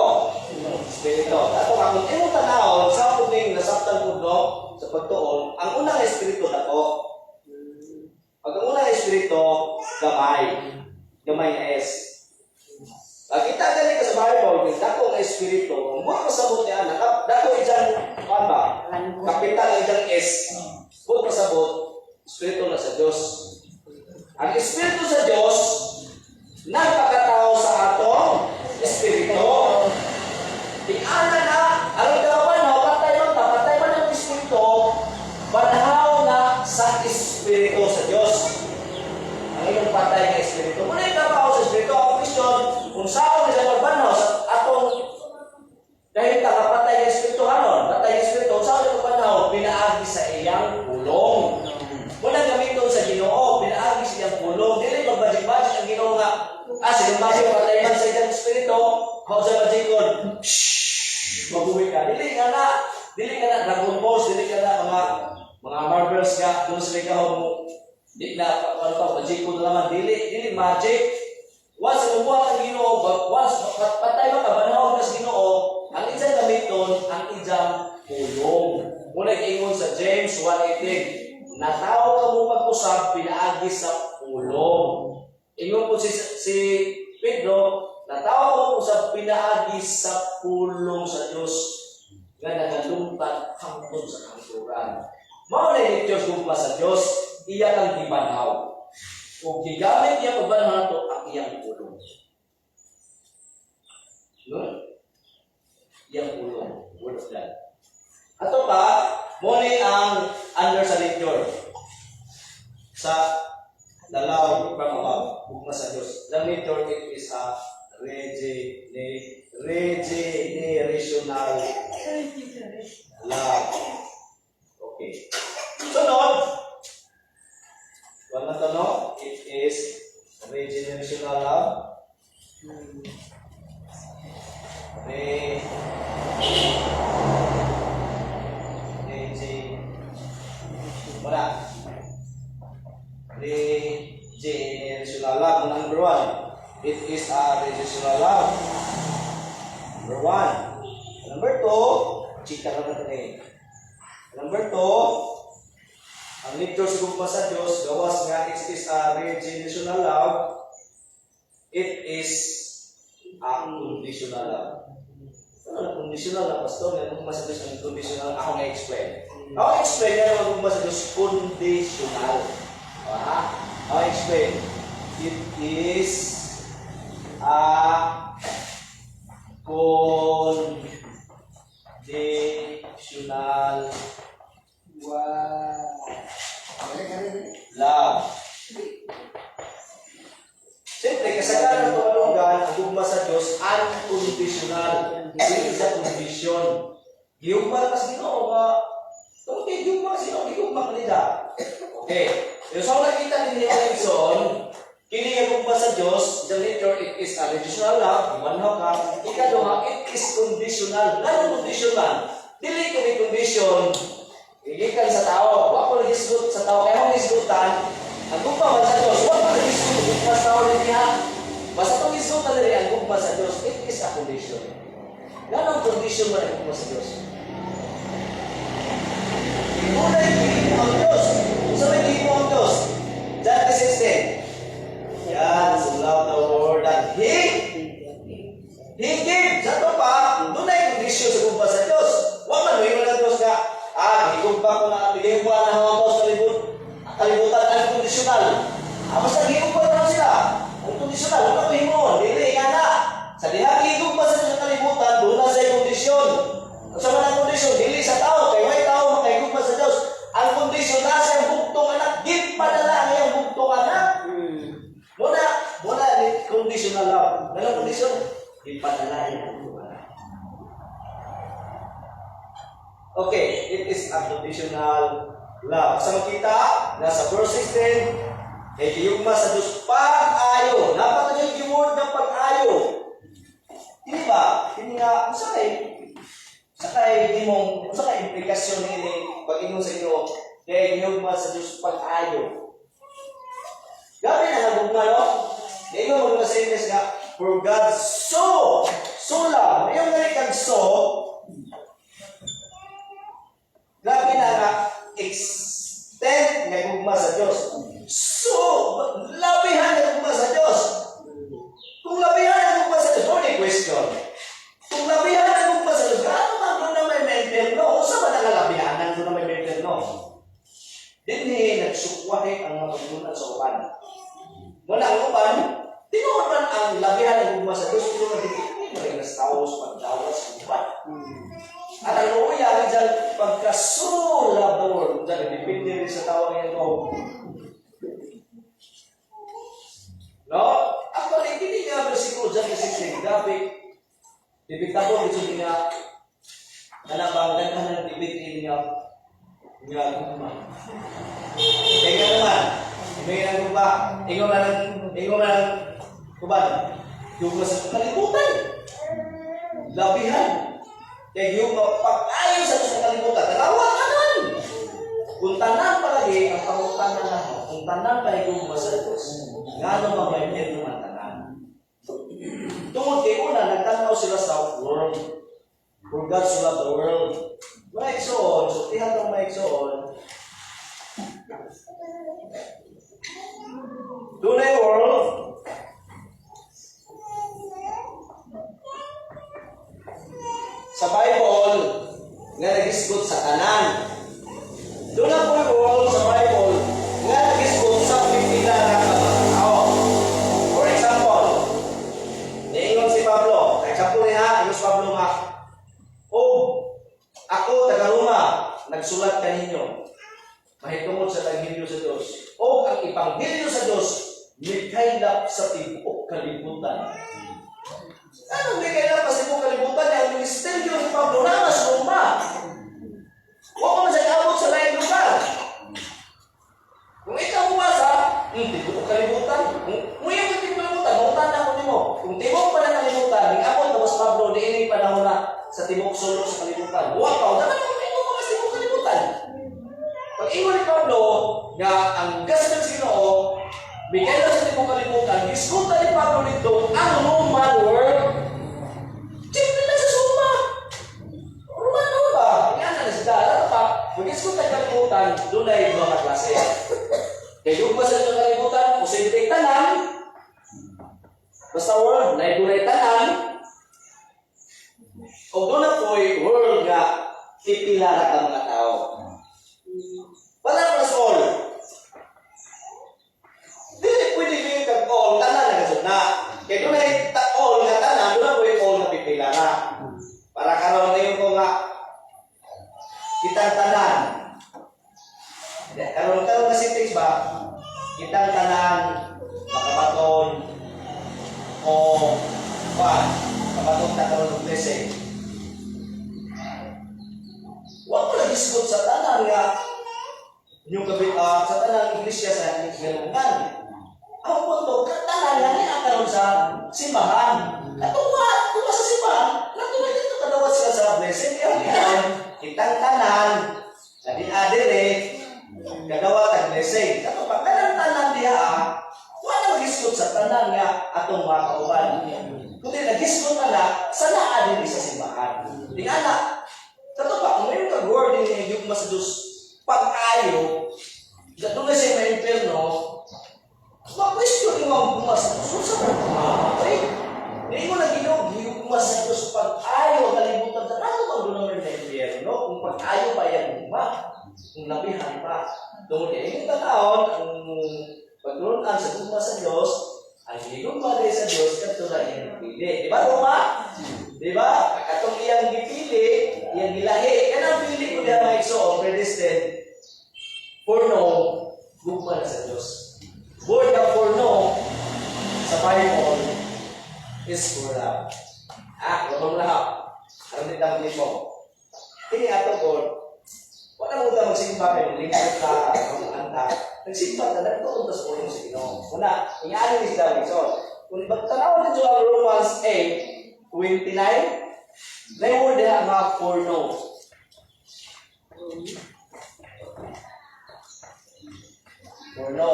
Ato nga, kung imo tanaw, sa puding nasabtan po no, sa pagtuon, ang unang Espiritu dako. Pag ang unang Espiritu, gamay na S. Kita gani ka sa Bible, yung dako na Espiritu, kung buhat pasabot niya, dako ijang, kapital ijang S. Buhat pasabot, Espiritu na sa Diyos. Ang Espiritu sa Diyos, nagpakatao sa atong Espiritu. Di ana na, ang ikawan na, patay man ang Espiritu, banhaw na sa Espiritu sa Diyos. Ang iyong patay ng Espiritu. Muna yung trabaho sa Espiritu, ang question, kung saan nila magbanhaw sa atong, dahil patay ng Espiritu, patay ng Espiritu, saan nila magbanhaw, pinaagi sa iyang pulong. Muna gamiton sa Ginoo, pinaagi sa iyang pulong. Dili magbajik-bajik ang Ginoo nga, sinumasi yung patay man sa iyang Espiritu, sa majikon, mabuhay ka. Dili ka na Dragon Balls, dili ka na mga marbles ka, doon sa ikaw mo, di na, majikon na naman, dili magic. Once nabuhat ang Ginoo, once patay mo ka, banhaw ka sa Ginoo, ang ijang gamiton, ang ijang pulong. Muna ingon sa James 1:18, nataw ka mo pag-usap, pinaagi sa pulong. Ingon po si Pedro, natawa ko sa pinaagi sa pulong sa Diyos nga nagalungkat hangtod sa kanturan. Mao na ni Diyos gugma sa Diyos, iya kang gibanaw. Kung gigamit niya pagbanaw nato ang iyang pulong. No? Iyang pulong. Word of God. Ato pa, muna ang under sa literature sa dalaw from above, gugma sa Diyos. The literature, it is a regenerational love. Okay. Sunod, wala to no? It is regenerational love. Regenerational love. Number one, it is a regenerational love. Number one. Number two, chika lang natin eh. Number two, ang literature sa gugma sa Diyos, gawas nga, it is a regenerational love. It is a conditional love. Ano na conditional na, pastor? Nga gugma sa Diyos ang conditional. Ako na-explain. Ako explain nga naman gugma sa Diyos, conditional. Ako explain. It is a conditional love. Siyempre, kasagaran ng tumalungan, ang gugma sa Diyos, unconditional. Hindi sa condition. Giyugma na kasi Ginoo ba? Okay, giyugma kasi Ginoo, giyugma ka nila. Okay. So, sa nakita din niya Edson, kini ang gugma sa Diyos, the nature, it is a regenerational love, imanhaw ka. Ikaduha, it is conditional. Ano conditional? Dili kini condition. Igikan sa tao. Wala ko nagisgot sa tao. Kaya akong gisgutan, ang gugma man sa Diyos, wala ko nagisgot sa tao rin niya. Basta itong gisgutan rin ang gugma sa Diyos, it is a condition. Ganong condition man ang gugma sa Diyos? Unay tingin mo ang Diyos. Sa may tingin mo ang Diyos? John 3:16. Yan, so love the Lord that He gave. Sa ito pa, doon ay condition sa gugma sa Diyos. Huwag man, huwag ng Diyos nga, higugma ko na, bigay mo na mga Diyos kalibutan, ang conditional. Basta higugma na sila. Ang conditional, huwag na himon, dili, nga na. Sa diha, higugma sa Diyos kalibutan, doon na sa kondisyon. Sa mga kondisyon, dili sa tao, kay may tao, makahigugma sa Diyos. Ang kondisyon, nasa yung bugtong anak, give pa na lang yung bugtong anak. Muna, conditional love. Anong kondisyon? Give pa na lang yung bugtong anak. Okay, it is a conditional love. Sa makita, nasa verse 16, ay giyugma sa Diyos pag-ayo. Napakagay yung word ng pag-ayo. Hindi ba? Hindi nga, sakay implikasyon nini pag-ingon sa inyo, kaya giyugma sa Diyos pag-ayo. Gabi na nagugma, no? Ingon mo sa English nga, for God so love. Mayroon nga rin kang so, grabe na nga, extend nga gugma sa Diyos. So, labihan nga gugma sa Diyos. Kung labihan nga gugma sa Diyos, only question. Kung labihan nga gugma sa Diyos, gaano man doon na may mental, no? O sa ba nangalabihan na doon na may mental, no? Dinhi, nagsukwahe ang mga paglunan sa upan. Mula ang upan, tinuod man ang labihan nga gugma sa Diyos, pero hindi mo rin nastawas, pagdawas, upan. At ang uuya, dyan, pagkasulab the world, dyan, depende rin sa tawag niya ito. No? Actually, hindi nga versikulo dyan kasi grabe. Dibigta ko, dito nga, nalabang, nagkahan ng dibig niya, nga, kaya naman, may nang ba, ingon na ng kuban, yung nasa kalimutan, labihan. Kaya yung pag-ayon sa Diyos ng kalimutan, dalawa kanan. Kung tanan palagi, ang pangutanan na mo, kung tanan palagi yung sa Diyos, nga naman may meron naman tanan. Tungkol kay una, nagtanaw sila sa world. For God so loved the world. Maiksoon, so tihat ng maiksoon, Dunay world sa Bible nga nagisgot sa tanan. Doon na po world sa Bible nga nagisgot sa pipila nga tao. For example, niingon si Pablo. Example niya, Yus Pablo nga, "O, ako taga-Roma, nagsulat kaninyo. Mahitungod sa tagbilyo sa Diyos. O ang ipangbilyo sa Diyos, mikaylap sa tibuok kalibutan." Anong mikaylap sa tibuok kalibutan? Ang ministeryo ni Pablo na sa Roma. Huwag mo na siya abot sa laing lugar. Kung ikaw umasa, tibuok kalibutan. Kung yung tibuok kalibutan, mautanda ko nimo. Kung tibuok pa na kalibutan, yung abot na mas Pablo, di ini panahon na sa tibuok sulok sa kalibutan. Huwag pa, dapat yung tibuok pa sa tibuok kalibutan. Pag iwan ni Pablo na ang gasal ng Ginoo, bigay na sa tibuok kalibutan, iskuta ni Pablo nito ang Roman world. Siyempre na sa Suma. Roman ano ba? Yan na sila. Ano pa? Pag iskuta ng kalibutan, doon ay mga klase. Kaya yung ba sa tibuok kalibutan, posibleng tanan, basta world, na ibulay tanan, o doon na po'y world nga ipilarat ang mga tao. Wala pa sa all. Hindi pwede yung kag-all, tanan na kasod na. Kaya doon ay all nga tanan, doon na po'y all na pipilana. Para karoon na yung mga kitang tanan. Karoon na sentence ba? Kitang tanan, makabaton, o kabaton na karoon ng blessing. Huwag mo na-discount sa tanan nga yung sa tanang iglesia sa Galungan. Ang punto, tanan nga niya karoon sa simbahan. Katuwa sa simbahan, natuwa dito kadawat sila sa blessing. Kitang tanan, na din-adire, kadawat ang blessing. Katuwa, tanan diya wala nag-discount sa tanan nga atong mga kauban. Kundi nag-discount na sa naadire sa simbahan. Di anak, katuwa, kung mayroon kag-word din yung mas Diyos pag-ayo, doon na siya may impierno, mag-question yung mga bumas sa Diyos. Sa mga hindi mo na ginumas sa Diyos pag-ayo, kalibutan sa nato bang doon naman na impierno, kung pag-ayo pa yan ba, kung nabihan pa. Doon yung tataon, ang pagdurunan sa bumas sa Diyos, ang hinigumpa rin sa Diyos, kato na iyang pili. Di ba, Roma? Di ba? Katong iyang gipili, iyang gilahi. Yan ang pili ko niya mga igsoon, predestined, for no, gumpa na sa Diyos. Word na for no, sa Bible, is for love. Huwag lahap. Ang ditangin mo. Kini ato po, wala mo ito magsimba kayo, lingkot ka, mag-anta. Nagsimba ka, nagtuon tas po yung sa Ginoo. Una, ingali ni sila Wilson. Kung magtanaw din sa Romans 8:29, na yung word na mga for no. For no.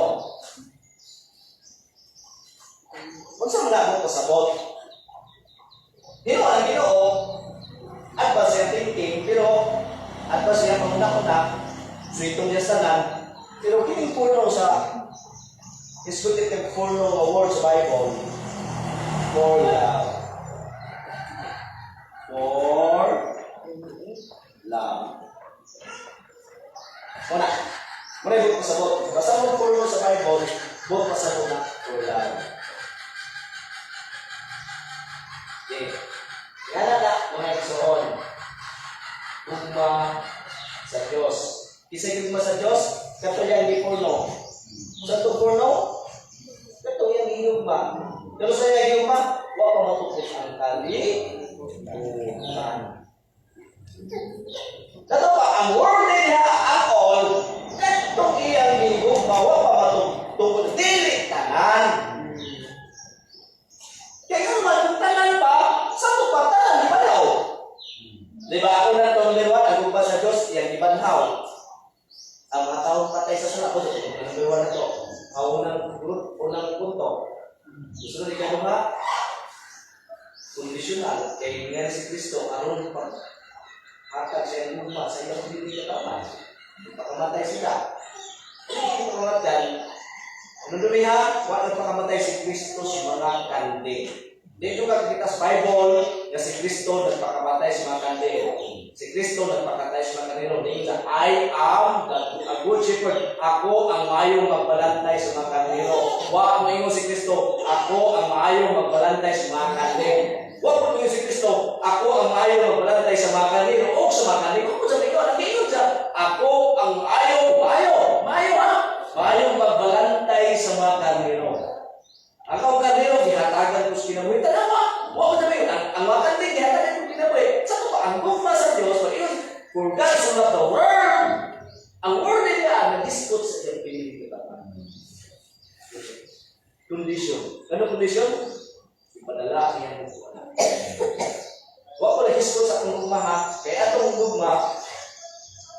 Huwag sa mga mo pasabot. Ginoo ang Ginoo, at ba siya thinking, pero at ba siya panguna-una, so itong yasanan, pero kining puno sa iskutit ng puno ng word sa Bible, for love. For love. Muna yung pasabot. Basta mo puno sa Bible, buot pasabot na for love. Okay. Yan na, mga igsoon. Gugma sa Diyos. Kisay gugma sa Diyos, kato yan di porno. Sa ito porno, kato yan gugma. Pero sa yan gugma, wala pa matukot ang kali. Kato pa, ang word niya ang all, kato yan gugma, wala pa matukot. Dili tanan. Kaya kung magtanan pa, sa ito pa, tanan di ba daw? Diba ako na itong liwan, nagugba sa Diyos, yan ibanhaw. Ang mga taong patay sa sala, ako ito, ang liwan na ito. Unang punto. Gusto na ikaw mga kondisyon kay nga si Kristo, aron pag hatag siya ang gugma sa iyong hindi katama. Pagkamatay sila. mga yan, ano dumiha? Wala nagpakamatay si Kristo sa mga kandil. Dito ka kita sa Bible na si Kristo nagpakamatay sa mga kandil. Si Kristo nagpakamatay sa mga kandil. Dito I am a good shepherd. Ako ang maayong magbalantay sa mga kandil. Wa mo ingon si Kristo, ako ang maayong magbalantay sa mga kandil. Wa mo ingon si Kristo, ako ang maayong magbalantay sa mga kandil. O sa mga kandil. Kung sabi ko, nag-ingon siya, ako ang maayong magbalantay sa mga kandil. Ako ang kandil, gihatagan ko sa kinabuhi. Tanawa! Wa ko sabi, ang mga kandil, gihatagan ko kinabuhi. Sa ito pa, ang gugma sa Diyos, for God so loved the world, ang word nila, nag-dispute sa iyong pinili kita. Condition. Ano condition? Ipadala niya mo po anak. Wa ko nag-dispute sa akong gugma ha, kaya atong gugma,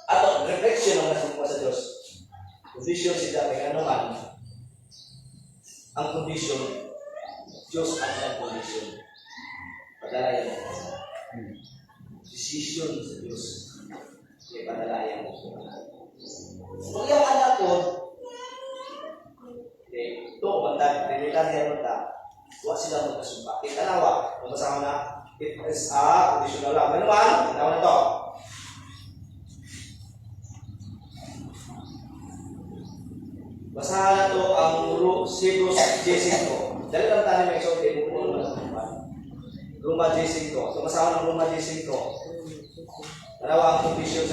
atong reflection ang nasa gugma sa Diyos. Condition siya, kaya ano man, ang condition, Diyos ang condition. Padalayan mo. Decision sa Diyos. Kaya padalayan mo. Kung yung anak ko, ito, pinilarihan mo ta, huwag sila magkasumpa. Itanawa, kung masama na, it is a conditional lang. Ano man? Tanawa na to. Basahan na ito ang Hebrews J5. Dali lang tayo may exalted. Roma J5. Sumasahan ng Roma J5. Dalawa ang condition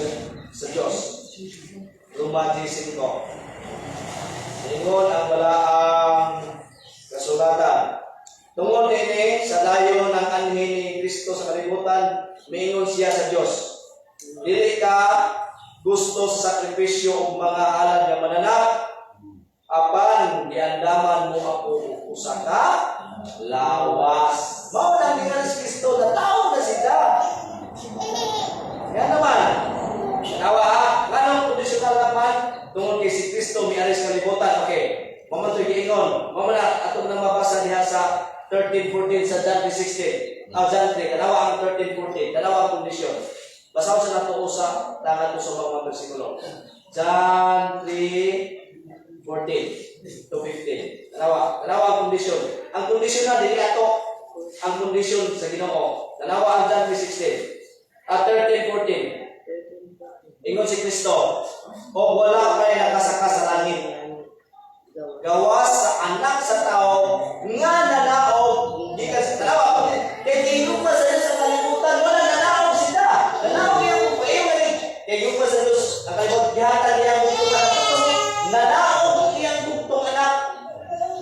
sa Diyos. Roma J5. Ingon ang wala ang kasulatan. Tungod ini sa dayon ng anhi ni Kristo sa kalibutan, mingon siya sa Diyos. Dili ka gusto sa sakripisyo o mga alad nga mananap, apan giandaman mo ako usa ka lawas. Mao lang ni Kristo na tao na siya. Yan naman. Nawa ha, nganong kondisyonal naman tungod kay si Kristo miari sa kalibutan. Okay. Mamantoy giingon. Mamana atong nang mabasa diha sa 13:14 sa John 3:16. John 3, kanawa ang 13:14. Kanawa ang kondisyon. Basaw sa nato usa tangan to sa mga bersikulo. John 3:14 to 15. Tanawa ang kondisyon. Ang kondisyon na dili ato ang kondisyon sa Ginoo. Tanawa ang John 3:16. At 13:14. Ingon si Kristo, o wala kay nakasaka sa langit. Gawas sa anak sa tao nga nanaog gikan sa tanawa kay tingog pa sa Dios sa kalibutan wala nanaog sila. Nanaog yang mo kay yung pa sa Dios ang kalibutan gihatan niya mo nanaog iyang bugtong anak.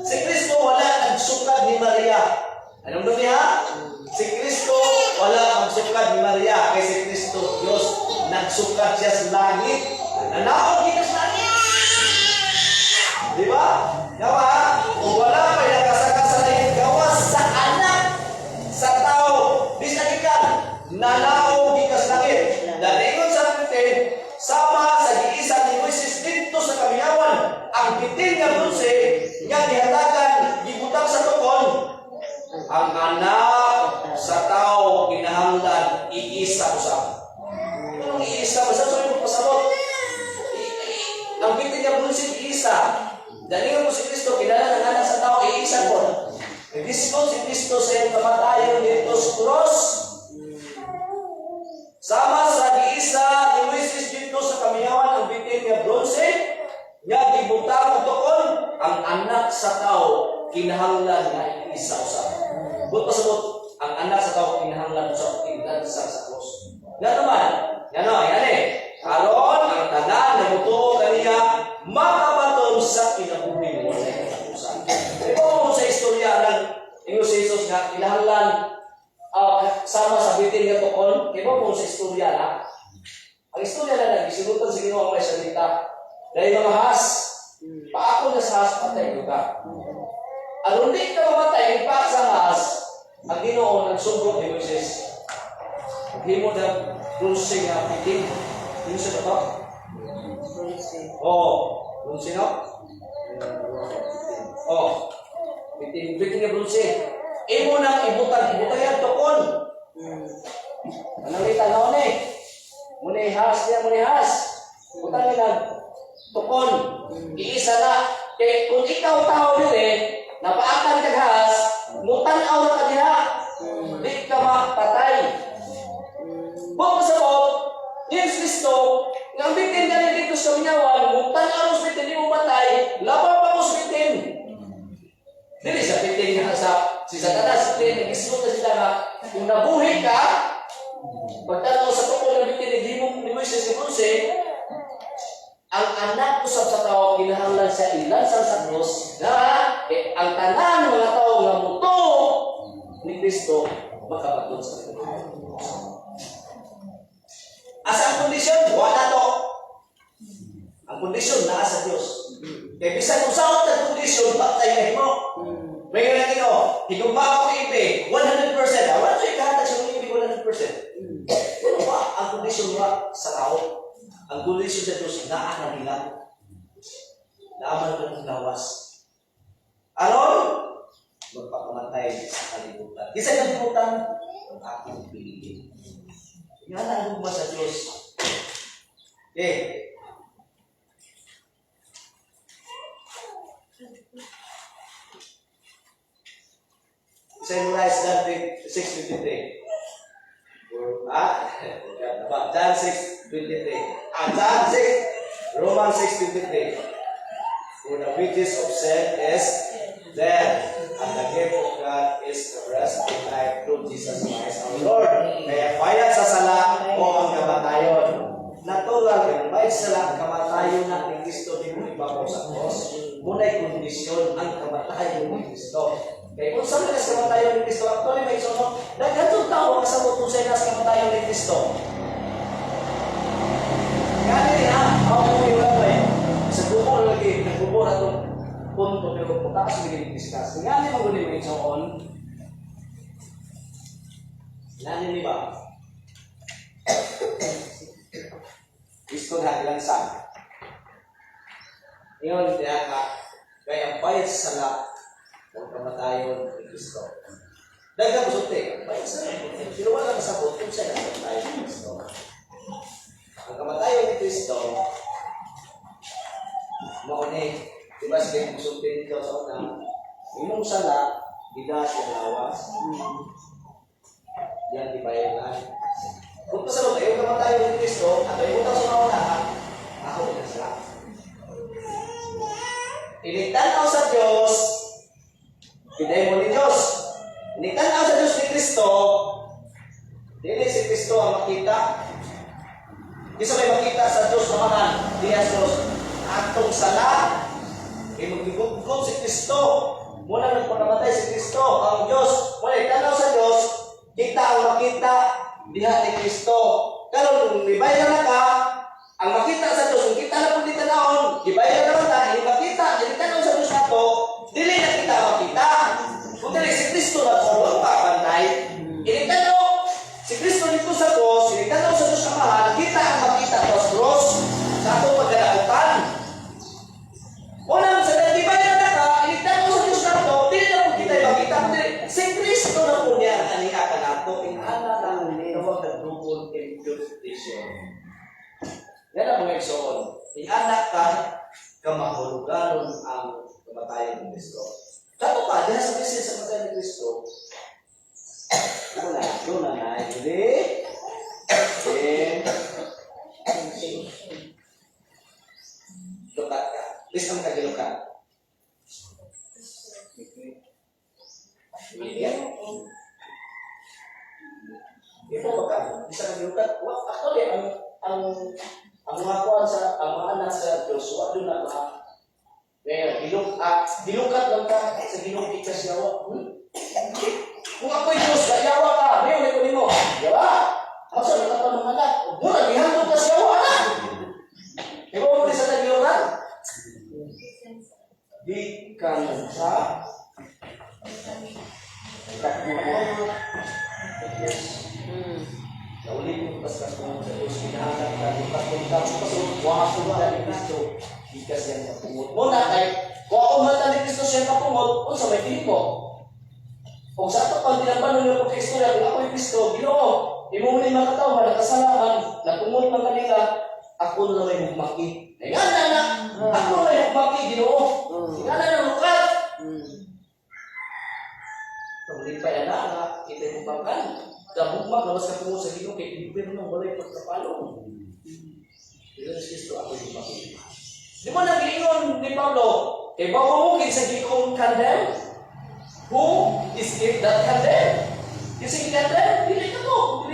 Si Kristo wala nagsukad ni Maria. Anong dumi ha? Si Kristo wala magsukad ni Maria kay si Kristo Dios nagsukad siya sa langit. Nanaog siya sa langit. Di ba? Gawa, kung wala pa nakasaka sa langit, gawas sa anak sa tao. Di sa ikan, nanaog sa langit. Dalingon sa 15, sama sa giisa ni Moises dito sa kamiyawan, ang bitin nga brunse, nga gihatagan, gibutang sa tukon, ang anak sa tao kinahanglan iisa usab. Anong iisa? Basta sa iyo pasabot. Ang bitin nga brunse iisa. Dalingon mo si Kristo, kilala ng anak sa tao, iisa ko. Nag-dispute si Kristo sa iyong kamatayon dito sa cross. Sama sa giisa ni Moises dito sa kamiyawan ang bitin nga bronze, nga gibutang tukon, ang anak sa tao kinahanglan nga isa usab. But pasabot, ang anak sa tao kinahanglan usab tingnan sa cross. Nga naman, aron ang tanan na mutuo kaniya makabaton sa kinabuhi mo sa katapusan. Ito sa istorya ng ingon si Jesus nga kinahanglan sama sa bitin nga tukon, kaya po sa istorya na. Ang istorya na nagisinutan sa Ginoo may salita. Dahil mga has, paako na sa has patay ka. Ang hindi ka mamatay, pa sa has, ang Ginoo nagsugod ni Moises. Himo na krusing nga bitin. Yung sa ito? Yung sino? Bitin nga brunse. Imo nang ibutang yan tukon. Anong kita na munihas. Butang yan tukon. Iisa na. Kaya kung ikaw tao dire, napaakan ka gas, mutanaw na ka diha. Di ka mapatay. Buong sabot, Yesus Kristo, nga bitin ka dito sa minyawan, mutanaw sa bitin, di mo patay, laban pa mo sa bitin. Dili sa bitin nga sa si Satanas, nag-islo ka sila nga, kung nabuhi ka, pagtanaw sa tukol ng bitin, hindi mo Moises ni Ponce, ang anak ko sa tao, kinahanglan sa ilansang sa krus, na ang tanan mga tao nga muto ni Kristo, makapatod sa krus. Asa ang kondisyon? Wala to. Ang kondisyon na sa Diyos. Kaya bisan kung saan ang kondisyon, patay mo. May nga natin o, higugma ako ipi, 100%. Wala ito ikahatag sa ipi 100%. Ano ba ang kondisyon ba sa tao? Ang kondisyon sa Diyos, naan nila. Naaman ka ng lawas. Ano? Magpakamatay sa kalibutan. Isa kalibutan, ang aking piliin. Yan ang hugma sa Diyos. Okay. Summarize John 6:23. John 6:23. John 6, Romans 6:23. For the wages of sin is death, and the gift of God is everlasting life through Jesus Christ our Lord. Kaya bayad sa sala o ang kamatayon. Natural yung bayad sa sala ang kamatayon na ni Kristo di mo ibabaw sa cross. Muna'y kondisyon ang kamatayon ni Kristo. Kaya kung saan nas kamatayon ni Kristo, actually may sunod, nagkatong tao ang sabot kung saan nas kamatayon ni Kristo. Kaya niya, ako kung yung lagay, sa bukol lagi, nagbubura itong punto, pero kung takas bigay ni Discuss. Kaya niya magunin mo yung soon, nanin ni ba? Kristo na ilang sa. Ngayon, kaya ka, kaya ang bayad sa sala, ang kamatayon ni Kristo. Dahil ka busunti, bayad sa sala. Sino wala masabot kung saan ang kamatayon ni Kristo? Ang kamatayon ni Kristo, mauni, diba sige, busunti dito sa una, imong sala, bigas yung lawas. Yan, di bayaran. Kung pasalot, yung kamatayon ni Kristo, at yung utang sa mauna, ako din ang sala. Initanaw sa Diyos, pinay mo ni Diyos. Initanaw sa Diyos ni Kristo, dili si Kristo ang makita. Isa may makita sa Diyos na mahal, diya Diyos, atong sala, magigugugog si Kristo. Muna nagpakamatay si Kristo, ang Diyos. Muna itanaw sa Diyos, kita ang makita, diha ni Kristo. Pero kung ibayad na ka, ang makita sa Diyos, kung kita na po dito naon, ibayad naman ta, hindi makita, itanaw sa Diyos na to, dili na kita makita. Kung dili si Kristo na po, ang papantay, itanaw, si Kristo dito sa cross, itanaw sa Diyos na mahal, kita ang makita sa cross, sa atong pagkadautan. Unang sa ibayad na ka, itanaw sa Diyos na to, dili na po kita makita, si Kristo na po niya ang aniakan nato, ingana lang ninawag na double imputation. Yan ang mga igsoon. Ianak ka, kamahuluganon ang kamatayan ng Kristo. Kato pa, diyan sa Kristo sa kamatayan ng Kristo, doon na, hindi. Lukat ka. Please kami kagilukat. Yan. Ito ba ka? Bisa kagilukat. Actually, ang mga kuwan sa ang mga anak sa Diyos, wala na mga dilukat lang ka sa ginong ikasyawa. Kung ako'y Diyos, yawa ka, may ulit mo. Yawa! Ako sa nakatang mga anak, muna, gihantong ka siyawa na. Di ba mo sa nagilukan? Di ka sa kakbuko. Yes. Naulit mo paskas mo sa Diyos, kinahanap ka, lukat-lukat, pasunod, wakak mo na ni Kristo, ikas yan kapungod. Muna, kahit kung ako mata ni Kristo siya kapungod, kung sa may piling mo. Kung sa ito pang tinaban nyo ng Kristo, kung ako yung Kristo, Ginoo, imumuli mga tao, nakasalaman, napungod mga kanila, ako na may mumaki, na Ay nga na, ako na yung baki, Ginoo. Nga na lukat. Pag-ulit pa yan na, kita yung bangkan. Dabugmak, labas ka po sa Ginoo, kay Ibir nang walay pagkapalo. Pero si Kristo, ako yung baki. Di mo nag-iingon ni Pablo, kay Pablo mo, kinsa gikong kandel? Who is it that kandel? Kasi kandel, dili ka mo.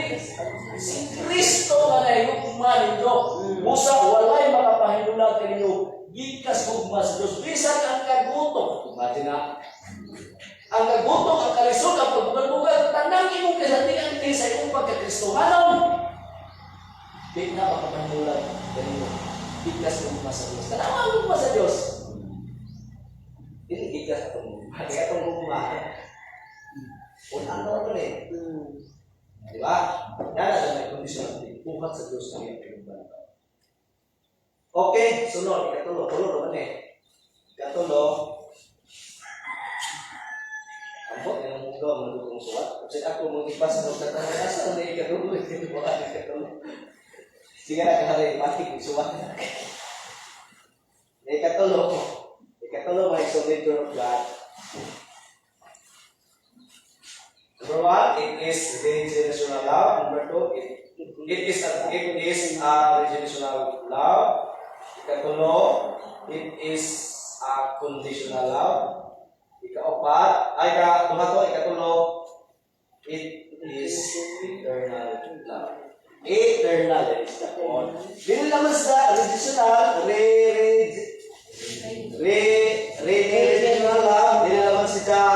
Si Kristo na nahigugma ninyo. Busa, walay makapahinulag kaninyo. Gikas gugma sa Diyos. Bisan ang kagutom. Imagine na. Ang kagutom, ang kalisod, ang pagbugal-bugal, tanang imong kasatingan din sa imong pagkakristohanon. Di na makapahinulag kaninyo. Gikas gugma sa Diyos. Tanawa ang gugma sa Diyos. Dili gikas atong gugma. Kaya atong gugma. Kung ano ito eh. Di ba? Yan ang may kondisyon natin. Buhat sa Diyos na yung pinagban. Okay, sunod. Ikatulo. Tulo naman eh. Ikatulo. Ambot, yan ang mugaw, madugong suwat. Kasi ako mag-ipas sa mga tatang na ikatulo. Ikatulo. Sige na kahari, pati kong suwat. Ikatulo. Ikatulo, may submission of God. Number one, it is regenerational love. Number two, it is regenerational love. Ikatulo, it is a conditional love. Ikatulo, it is eternal love. Eternal is the one. Dili naman sa regenerational, regenerational love. Dili naman sa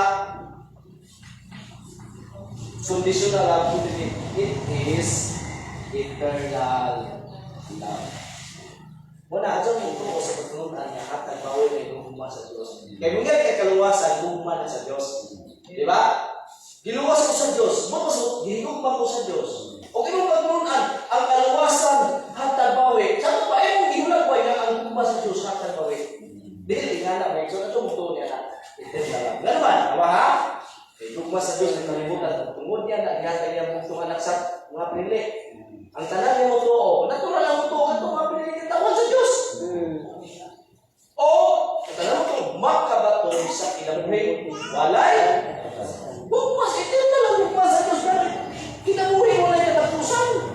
conditional love, it is eternal love. Muna, adyan mo ito sa pagkakunan niya at nagbawi na yung gugma sa Diyos. Kaya mong yan kakaluwasan, gugma na sa Diyos. Di ba? Giluwas ko sa Diyos. Mapasok, ginigugma ko sa Diyos. O kaya mong pagkakunan, ang kaluwasan at nagbawi. Saan pa mong gihulagway na ang gugma sa Diyos at nagbawi? Dili, nga na, may so na ito mo niya na. Eternal love. Nga naman, awa ha? Gugma sa Diyos ng kalimutan. Tungod niya na ihatag niya mong tumanak sa mga pinili. Ang tanan niya mo to, natural lang mo to, at mga pinili kitawan sa Diyos. O, ang tanan mo to, makabatong sa kinabuhi. Walay. Gugma, ito na lang gugma sa Diyos. Kinabuhi mo na yung katapusan.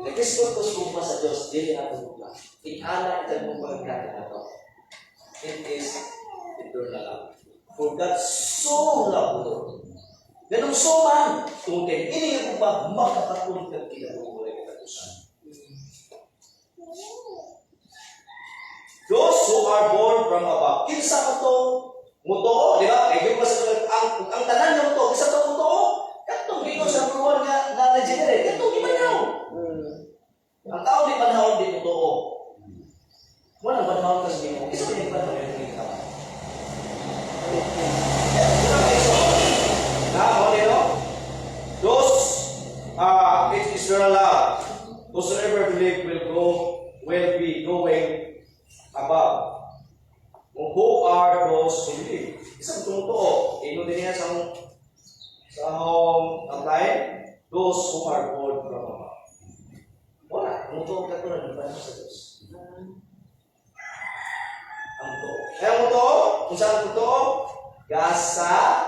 Nagkiskutos gugma sa Diyos, dili natin gugma. Ihanak dyan mo pagkakita na to. It is eternal love. For God so loved the world. Ganun so man, tungkol ini yung ba makapatulog ng kinabuhi ng katapusan. Those who are born from above. Kinsa ka to? Muto, di ba? Kaya yung ang tanan ng muto, kinsa to muto? Katong dito sa pruwan nga na-regenerate. Katong di manaw. Ang tao di manaw, di muto. Walang manaw kasi mo. Isa ba yung manaw yung kinabuhi? It is eternal love. Whosoever believe will be going above. Who are those who believe? Isang tumutuo. Ino din niya sa apply. Those who are born from above. Wala. Tumutuo ka ito na naman sa Diyos. Ang tumutuo. Kaya tumutuo, kung saan tumutuo? Grasya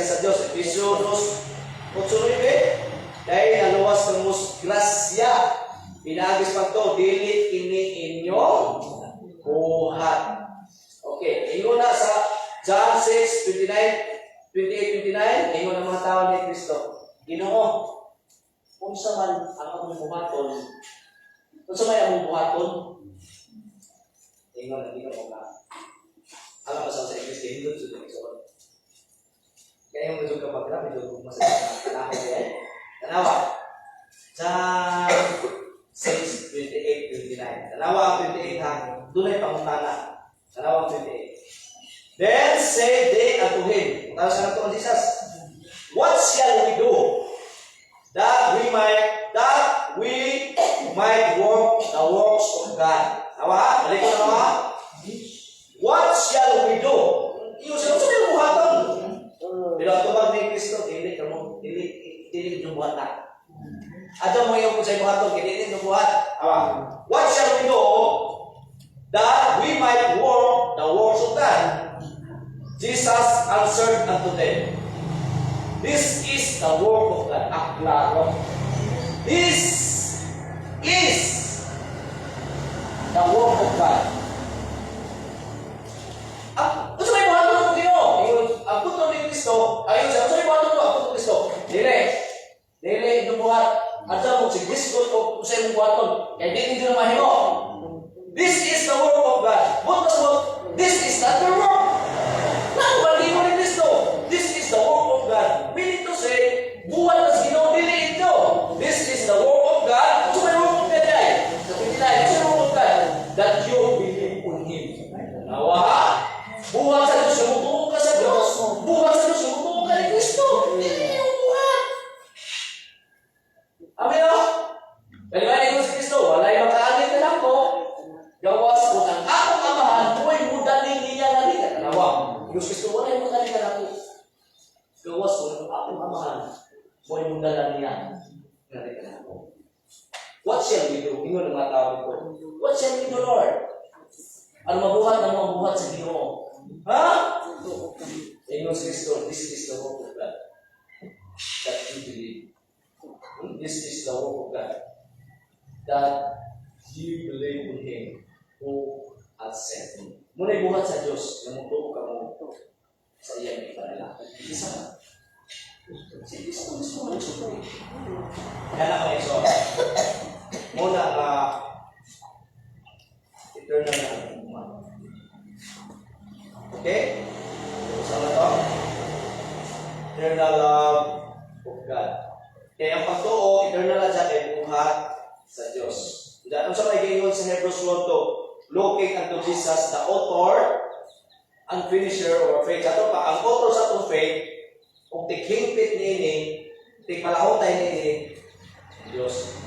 sa Diyos. Episyodos 8:9. Dahil naluwas ng grasya. Pinagis pa ito, dili ini inyong buhat. Okay, ingo na sa John 6:28-29. Ingo na mga tao ni Kristo. Ginoo, kung sa man ang among buhaton, kung sa may among buhaton, ingo na, hindi ka mo na. Alam mo sa English, hindi ko sa kaya yung medyo kapag na, medyo masaya na yan. Tanawa. John 6:28-29. Tanawa ang 28 ha. Doon ay pangutana. Tanawa ang 28. Then say they unto him. Tanawa sa nato ang Jesus. What shall we do? That we might work the works of God. Tanawa? Balik ko tanawa. What shall we do? Iyo siya yung buhaton. Pero ang tubag ni Kristo, dili yung buhatan. Adto mo yung sa buhaton kay dili no buhat. What shall we do that we might work the works of God? Jesus answered unto them, this is the work of God. Aklaro. This is the work of God. Kung sa may buhaton ng Ginoo, ang putol ni Kristo, ayon sa may buhaton ko ang putol ni Kristo. Dili ito buhat. Adto mo si Kristo o sa imong buhaton. Kaya dili nyo na mahimo. This is the work of God. But this is not the work. Nang mo ni Kristo. This is the work of God. Meaning to say, buwan na sa Ginoo dili ito. This is the work of God. So may work of God ay. Sa pinilay, this is the work of God. That you believe on Him. Nawa ha? Buwan sa Diyos, sumutuo ka sa Diyos. Buwan sa Diyos, sumutuo ka ni Kristo. Dili yung buwan. Amen o? Kalimanin ko si Kristo, walay makaagit na lang ko. Gawas ko ang akong amahan, buhay muda niya na rin. Kanawa, Diyos Kristo, walay makaagit na lang ko. Gawas ko ang akong amahan, buhay muda na niya. Narito na ako. What shall we do? Ingon ang mga tao ko. What shall we do, Lord? Ano mabuhat ang mabuhat sa Ginoo? Ha? Ingon si Kristo, this is the work of God. That you believe. This is the work of God. That you believe in Him who has sent me. Muna'y buhat sa Diyos, na mutuo ka mo sa iyang ipanala. Isa na. Si Kristo mismo ang nagsutuloy. Kaya na kayo so. Muna eternal na umaga. Okay? Sama to? Eternal love of God. Kaya ang pagtuo, eternal na siya kay buhat sa Diyos. Dahil sa may gingon sa Hebrews 1:2, looking unto Jesus, the author and finisher of our faith. Ito pa, ang author sa itong faith, kung tikhingpit nini, tikmalahong tayo nini, Diyos.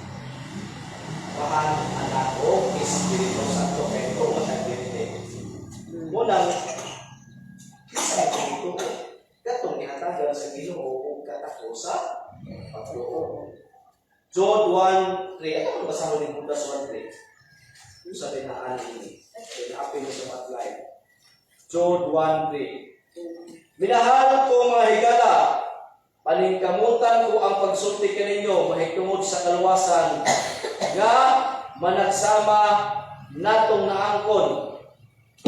Mahal anak ko, Espiritu Santo, kaya ito matagdirin. Munang, isa ito, katong inatagal sa Ginoo o katako sa pagtuo. John 1:3. Ito ang basahon ni Judas 1:3. Yung sabi na ani, pinapin mo sa matlay. John 1:3. Minahal ko mga higala, paningkamutan ko ang pagsulti kaninyo, mahitungod sa kaluwasan, nga managsama natong naangkon.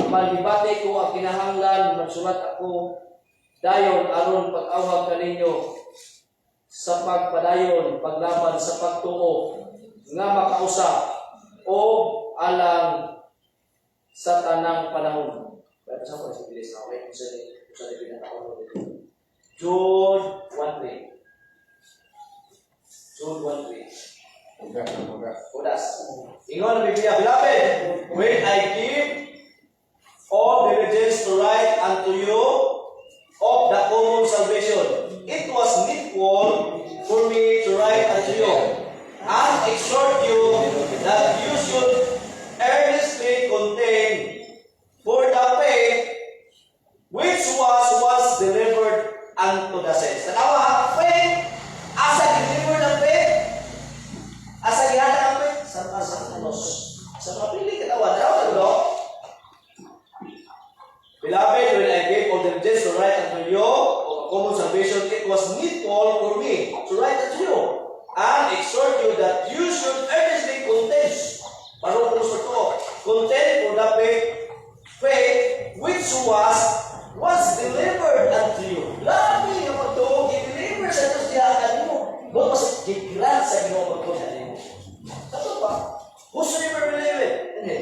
Malibati ko ang kinahanglan, magsulat ako, dayon aron pag-awhag kaninyo, sa pagpadayon, paglaban sa pagtuo, nga makausap, o alang sa tanang panahon. Pero sa ko, sa bilis na okay, kung sa pinatakaw mo dito. Jude 1:3. Jude 1:3. Udas. Ingon ang Biblia, beloved, when I give all diligence to write unto you of the common salvation, it was needful for me to write unto you and exhort you that you should earnestly contend for the faith which was delivered unto the saints. Tanawa ang faith, asa delivered ang faith? Asa gihada ang faith? Sa Pasanos. Sa mga pili katawa, tanawa ka no? Beloved, when I gave all diligence to write unto you of common salvation, it was needful for me to write unto you and exhort you that you should earnestly contend. Parang kung gusto to, contend for the faith which was delivered unto you. Labi nga pagtuog, i-deliver sa Diyos dihakan mo. Huwag mas i-grant sa Ginoo pagtuog sa Ginoo. Ito pa, whosoever believe it, hindi.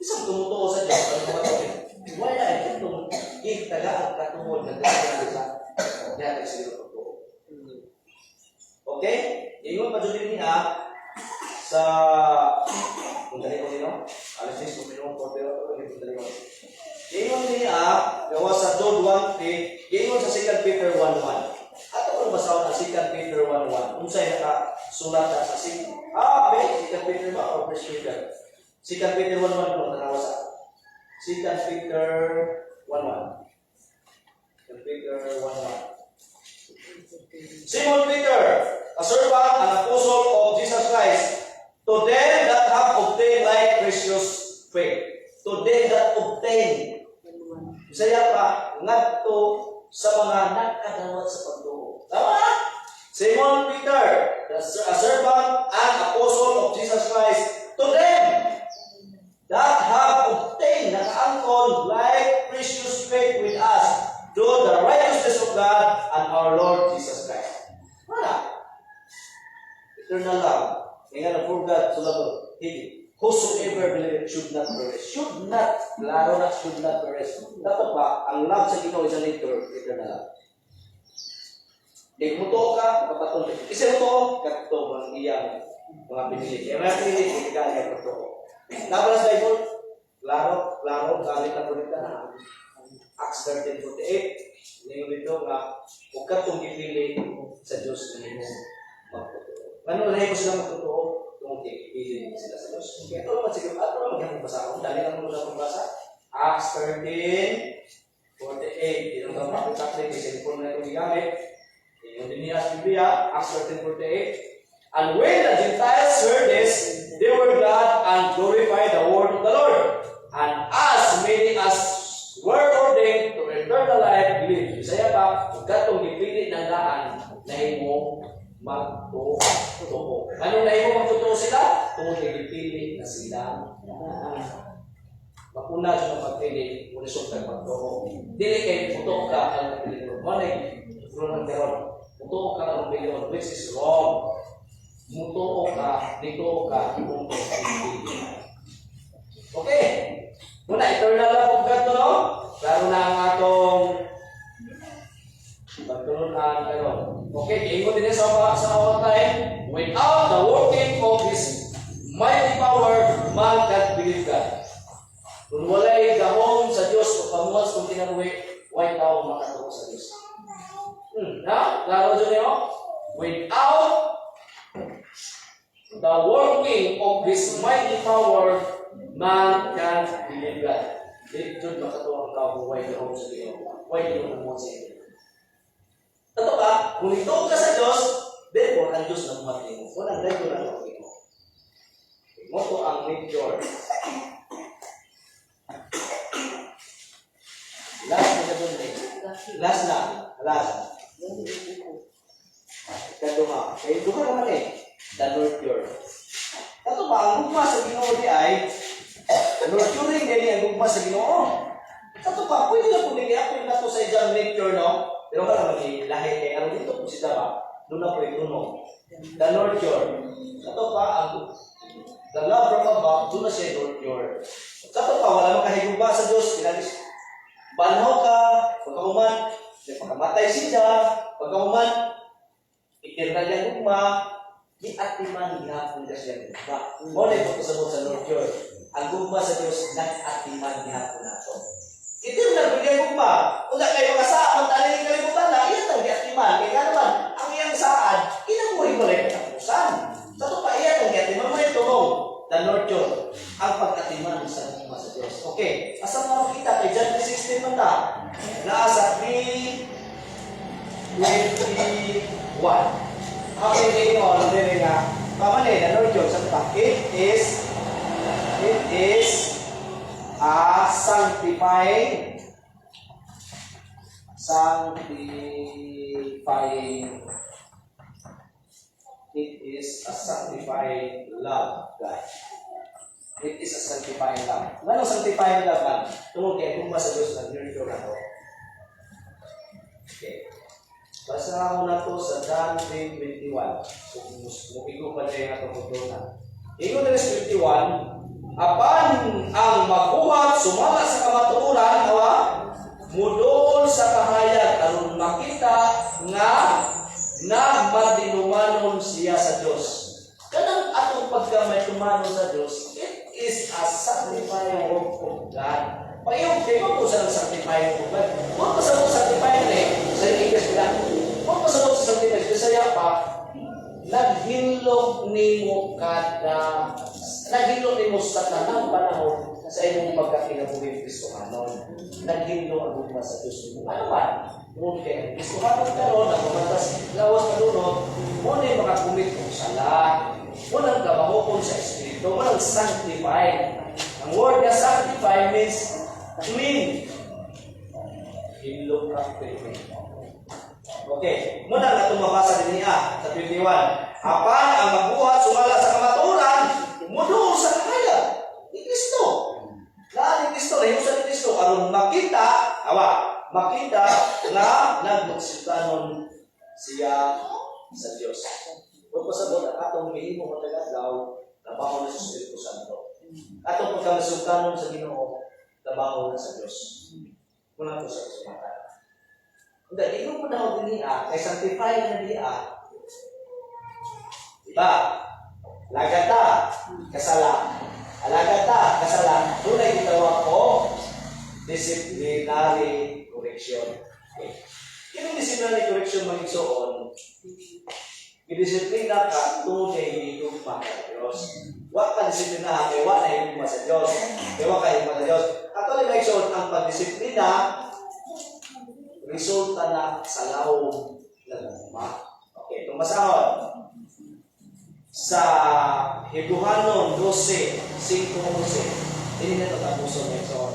Isang tumutuo sa Diyos, ano kapatid? Wala itong itaga at katuhod na dahil sa dihakan sa Ginoo pagtuog. Okay? Yung pajunin niya sa kung dali ko nino, alas 6 kung minumong portero ito, kung dali ko nino. Yung niya, gawa sa John 1:3, yung sa 2 Peter 1:1. At ako basahon na 2 Peter 1:1. Kung sa'yo nakasulat na sa 2 Peter ba o 1 Peter? 2 Peter 1:1 kung tanawa sa 2 Peter 1:1. 2 Peter 1:1. Simon Peter, a servant and apostle of Jesus Christ, to them that have obtained like precious faith. To them that obtain. Bisaya pa, ngadto sa mga nagkadawat sa pagtuo. Tama? Simon Peter, a servant and apostle of Jesus Christ, to them that have obtained, nakaangkon, like precious faith with us, through the righteousness of God and our Lord Jesus Christ. Wala. Eternal love. Nga na for God, sulado, hindi. Whosoever believeth should not perish. Should not. Klaro na should not perish. Dapat ba, ang love sa Ginoo is a nature, eternal love. Di muto ka, kapatong. Isa muto, kato mga iyang mga pinili. Kaya mga pinili, hindi ka niya kato. Nabala sa Bible, klaro, galit na po rin ka na. Acts 13:48, ngayon dito nga, huwag ka itong ipili sa Diyos na hindi mo magtotoo. Ano na ko sila magtotoo? Kung ipili sila sa Diyos. Kaya ito naman siguro, ito naman yung basa ko. Dali lang mo sa pagbasa. Acts 13:48. Dito ka makikaklik, kasi hindi po na itong gigamit. Yung diniyas Biblia, Acts 13:48. And when the Gentiles heard this, they were glad and glorified the word of the Lord. And as many as were ordained to eternal life believe. Bisaya pa, huwag ka itong ipili ng daan na imo magtotoo. Anong na imo magtotoo sila? Kung ipili na sila. Mapuna siya ng pagpili, kung resulta ng magtotoo. Dili kayo putok ka ang pagpili mo. Manay, puno ng teron. Putok ka ang pagpili mo, which is wrong. Mutuo ka, dito ka, kung pagpili. Okay. Muna, eternal love of God to, no? Klaro na ang atong pagtuloy ang gano'n. Okay, ingon din sa our time, without the working of His mighty power, man can believe God. Kung wala'y gahong sa Diyos o pamuhas kung tinabuhi, why tao makatulong sa Diyos? Na? Klaro dyan nyo? Without the working of His mighty power, man can believe God. Dito makatuwang ka kung why gahong sa Diyos. Why yun ang mga sa inyo. Tato ka, kung ito ka sa Diyos, therefore, ang Diyos na buhat mo. Walang ganito na ang mo. Moto ang nature. Last na doon eh. Last na. Kato nga. Kaya ito ka naman eh. The nurture. Tato ba, ang gugma sa Ginoo di ay nurturing din ang gugma sa Ginoo. Tato ba, pwede na po nag-i-apply na to sa isang nature, no? Pero ka naman lahi kay ano dito po sila ba? Doon na po yung tunog. The nurture. Ito pa, the love from above, doon na siya nurture. Ito pa, wala makahigugba sa Diyos. Banhaw ka, pagkahuman, pagkamatay siya, pagkahuman, eternal yung gugma, di atiman, gihapon ka siya gugma. Muna yung pagkasabot sa nurture. Ang gugma sa Diyos, nag-atiman, gihapon na ito. Ito yung nagbigay gugma. Kung na kayo kasaan, magtali ng kalimutan na, iyan ang giatiman. Kaya naman, ang iyang saan, inamuhin mo lang katapusan. Sa ito pa, iyan ang giatiman mo yung tulong. The nurture, ang pag-atiman sa gugma sa Diyos. Okay, asa nga makita kay John 3:16 man na? Nasa 3:21. Okay, hindi nyo, ano din nga. Paman eh, the nurture, sa ito it is sanctifying it is a sanctifying love, guys. It is a sanctifying love. Ano sanctifying love man? Tungkol kaya kung ba sa Diyos na nurture na to. Okay. Basa mo na to sa John 3:21. So, mukigo pa dyan na ito kung na. Igo na 21. Apan ang magbuhat sumala sa kamatuoran mudol sa kahayag aron makita nga madinumanon siya sa Dios. Kanang atong pagkamay tumanon sa Dios, it is a sanctifying work of God. Payong kaya mo sa sanctifying work of God. Huwag pa sa sanctifying sa English lang. Huwag pa sa sanctifying sa pa naghinlog nimo kada Naghilo ni mo sa tanang panahon sa imong pagkakinabuhi Kristohanon. Naghilo ang gugma sa Diyos mo. Ano man? Kung kaya Kristohanon karon ang pamatas lawas kanunod, mo na makakumit kong sala. Mo nang kabahokon sa Espiritu, mo nang sanctify. Ang word na sanctify means clean. Hilo ka perfect. Okay, muna na itong mabasa din niya sa 21. Apan ang magbuhat sumala sa kamaturan, mudo sa kahayag ni Kristo. Na ni Kristo, na sa ni Kristo, aron makita na nagmagsiltanon siya sa Diyos. Kung pasabot ang atong gihimo matag-adlaw, trabaho na sa Espiritu Santo. Atong pagkamasugtanon sa Ginoo, trabaho na sa Diyos. Muna ito sa kasumatan. Hindi, ikaw mo na ako diniya, kay sanctify na diniya. Diba? Lagata, kasala. Alagata, kasala. Tunay gitawa ko, disciplinary correction. Okay. Yung disciplinary correction magigsoon, i-disiplina ka, tunay higugma sa Diyos. Huwag ka disiplina, kaya huwag na higugma sa Diyos. Kaya huwag ka higugma sa Diyos. At tuloy magigsoon, ang pagdisiplina, resulta na sa lawom ng gugma. Okay, itong masahon. Sa Hebrehanon 12:5-11, hindi na ito tapuson ng Exon.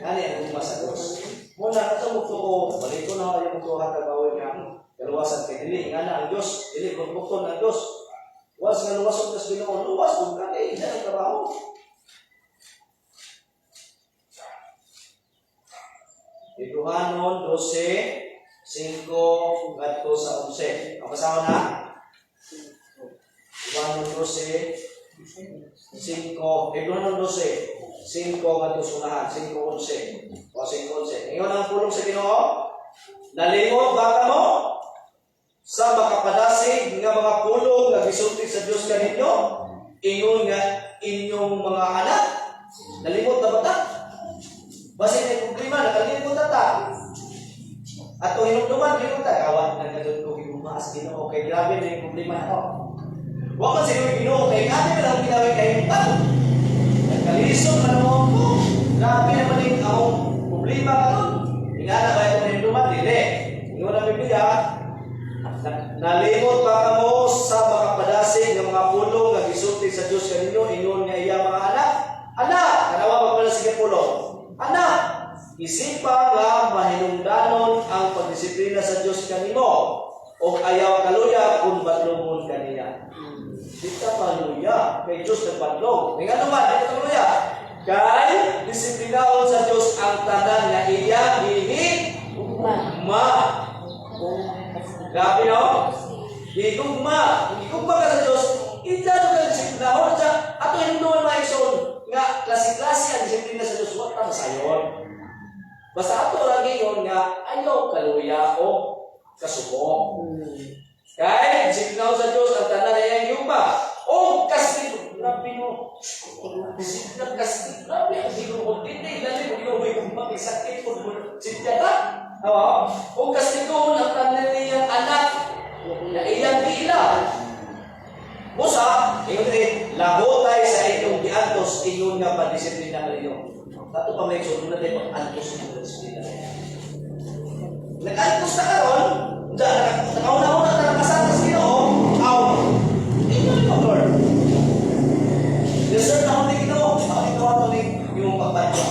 Yan ang gugma sa Diyos. Muna, ito mo ko, balik ko na yung mga kagawin ng kaluwasan kay dili. Nga na ang Diyos, dili, bukton ng Diyos. Was nga luwasong tas Ginoo, luwas, kung ka hindi na ang trabaho. Hebrehanon 12:5-11. Ang kasama na? Hebrehanon 12:5. Hebrehanon 12:5-11. 5:11. O 5:11. Ngayon ang pulong sa Ginoo, nalimot baka mo sa makapadasig nga mga pulong nga gisulti sa Dios kaninyo, ingon nga inyong mga anak. Nalimot na ba ta? Basta may problema, nakalimot na ta. At kung hinugduman, limot ta. Kawan, nagkadun ko hinumas, Ginoo. Okay, grabe na yung problema na ako. Huwag man sila Ginoo, kaya nga naman ang ginawin kayo ta. Nagkalisod na naman ko. Grabe naman yung akong problema ka doon. Nga na ba yung hinugduman? Dili. Ingon na Biblia, nalimot pa ka mo sa makapadasig ng mga pulong nga gisulti sa Diyos kaninyo, ingon nga iya mga anak. Anak! Kanawa pa pala sige pulong. Anak, isipa nga mahinungdanon ang pagdisiplina sa Diyos kanimo o ayaw kaluya kung badlongon kaniya. Dita kaluya, kay Diyos nagpadlong. Nga naman, dito kaluya. Kay disiplinahon sa Diyos ang tanan nga iya gihigugma. Grabe no? Gihigugma. Gihigugma ka sa Diyos, ita ka disiplinahon sa ato hinungdanon maison. Nga, klase-klase ang disiplina sa Diyos, huwag kang sayon. Basta ato lagi yun nga, ayaw kaluya o kasubok. Kaya, disiplina sa Diyos, ang tanan na yan yung ba? O, kastigo, grabe mo. Disiplina, kastigo, grabe. Ang siguro mo, hindi, lali mo, yung may kumang sakit mo, sitya na. O, kastigo, ang tanan niyang anak, na iyang bilang. Musa, ingon din, laho tayo sa inyong giantos, ingon nga pa-disiplina ka ninyo. Tato pa may sundo na tayo pag-antos ng disiplina. Nag-antos na karon, nakauna-una na nakasatas Ginoo, ingon yung Lord. Deserve na kung di Ginoo, ikaw ito yung pagbanto.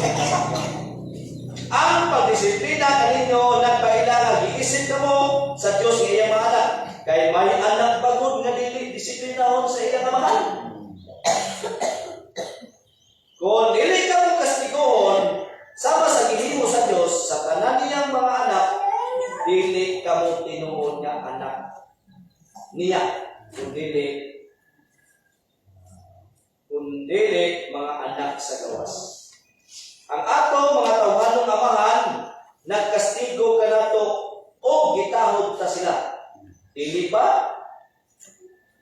Ang pag-disiplina ka ninyo, nagpailangan, giisip ka mo sa Diyos ng iyang mga anak. Kaya may anak bagod nga dili disiplinahon sa iyang mahal. Kung dili ka mo kastigohon, sama sa gihimo sa Diyos, sa tanan niyang mga anak, dili ka mo tinuod nga anak niya. Kung dili mga anak sa gawas. Ang ato mga tawhanong amahan, nagkastigo ka nato o gitahod ta sila. Dili ba?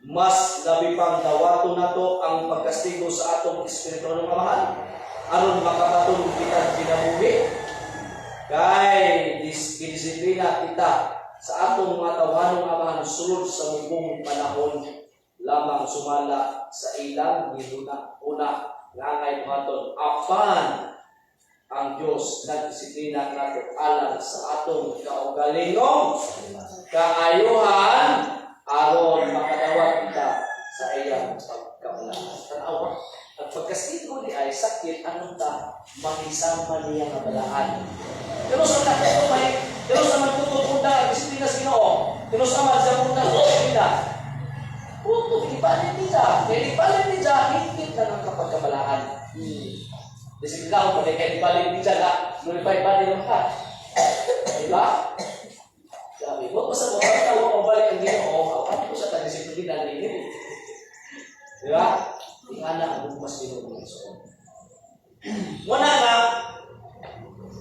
Mas labi pang dawato na to ang pagkastigo sa atong espiritual ng mahal aron makapatulog kita kinabuhi. Kay disiplina kita sa atong mga tawhanong amahan sulod sa mubong panahon lamang sumala sa ilang gihuna una nga ngay buhaton apan ang Dios nagdisiplina nato alang sa atong kaugalingong kaayuhan aron makadawat kita sa iyang pagkabulan. Tanawa, ang pagkastigo ni ay sakit anong ta makisama niya nga balaan. Pero sa nato may pero sa magtutupod na disiplina sa Ginoo. Pero sa sa muna sa disiplina. Puto ibalin niya, kaya ibalin niya higit na ng kapagkabalaan. Disiplina ko pati kaya ibalin niya na nulipay ba din ka. Diba? Sabi, huwag mo sa mga tao kung balik ang Ginoo, awan ko sa disiplina din. Diba? Tingala ang mas Ginoo ng Ginoo. Muna nga,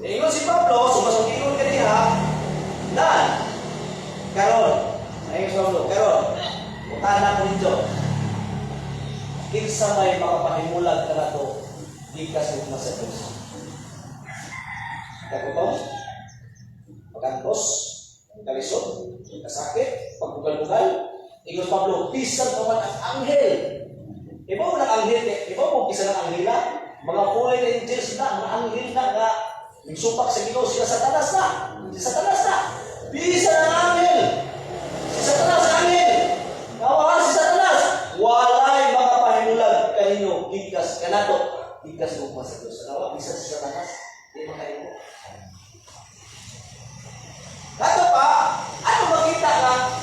ingon si Pablo, sumasong-ingon ka niya, dan, karon, ayun si Pablo, karon, utana ko nito, kinsa may makapahimulag ka na to, di ka sa sa Diyos. Kagutom, magantos, kalisod, kasakit, pagbugal-bugal, ingon si Pablo, bisan pa man ang anghel. Iba mo ng anghel, iba mo bisa ng anghela, mga kulay na angels na, mga anghel na, nga, nagsupak sa Ginoo sila Satanas na. Si Satanas na. Bisa ng anghel. Si Satanas ang anghel. Nawahan si Satanas. Walay makapahimulag kanino gikas kanato. Gikas mo pa sa Diyos. Nawa, bisa si Satanas. Di makahimulag. Kato pa, ano makita nga,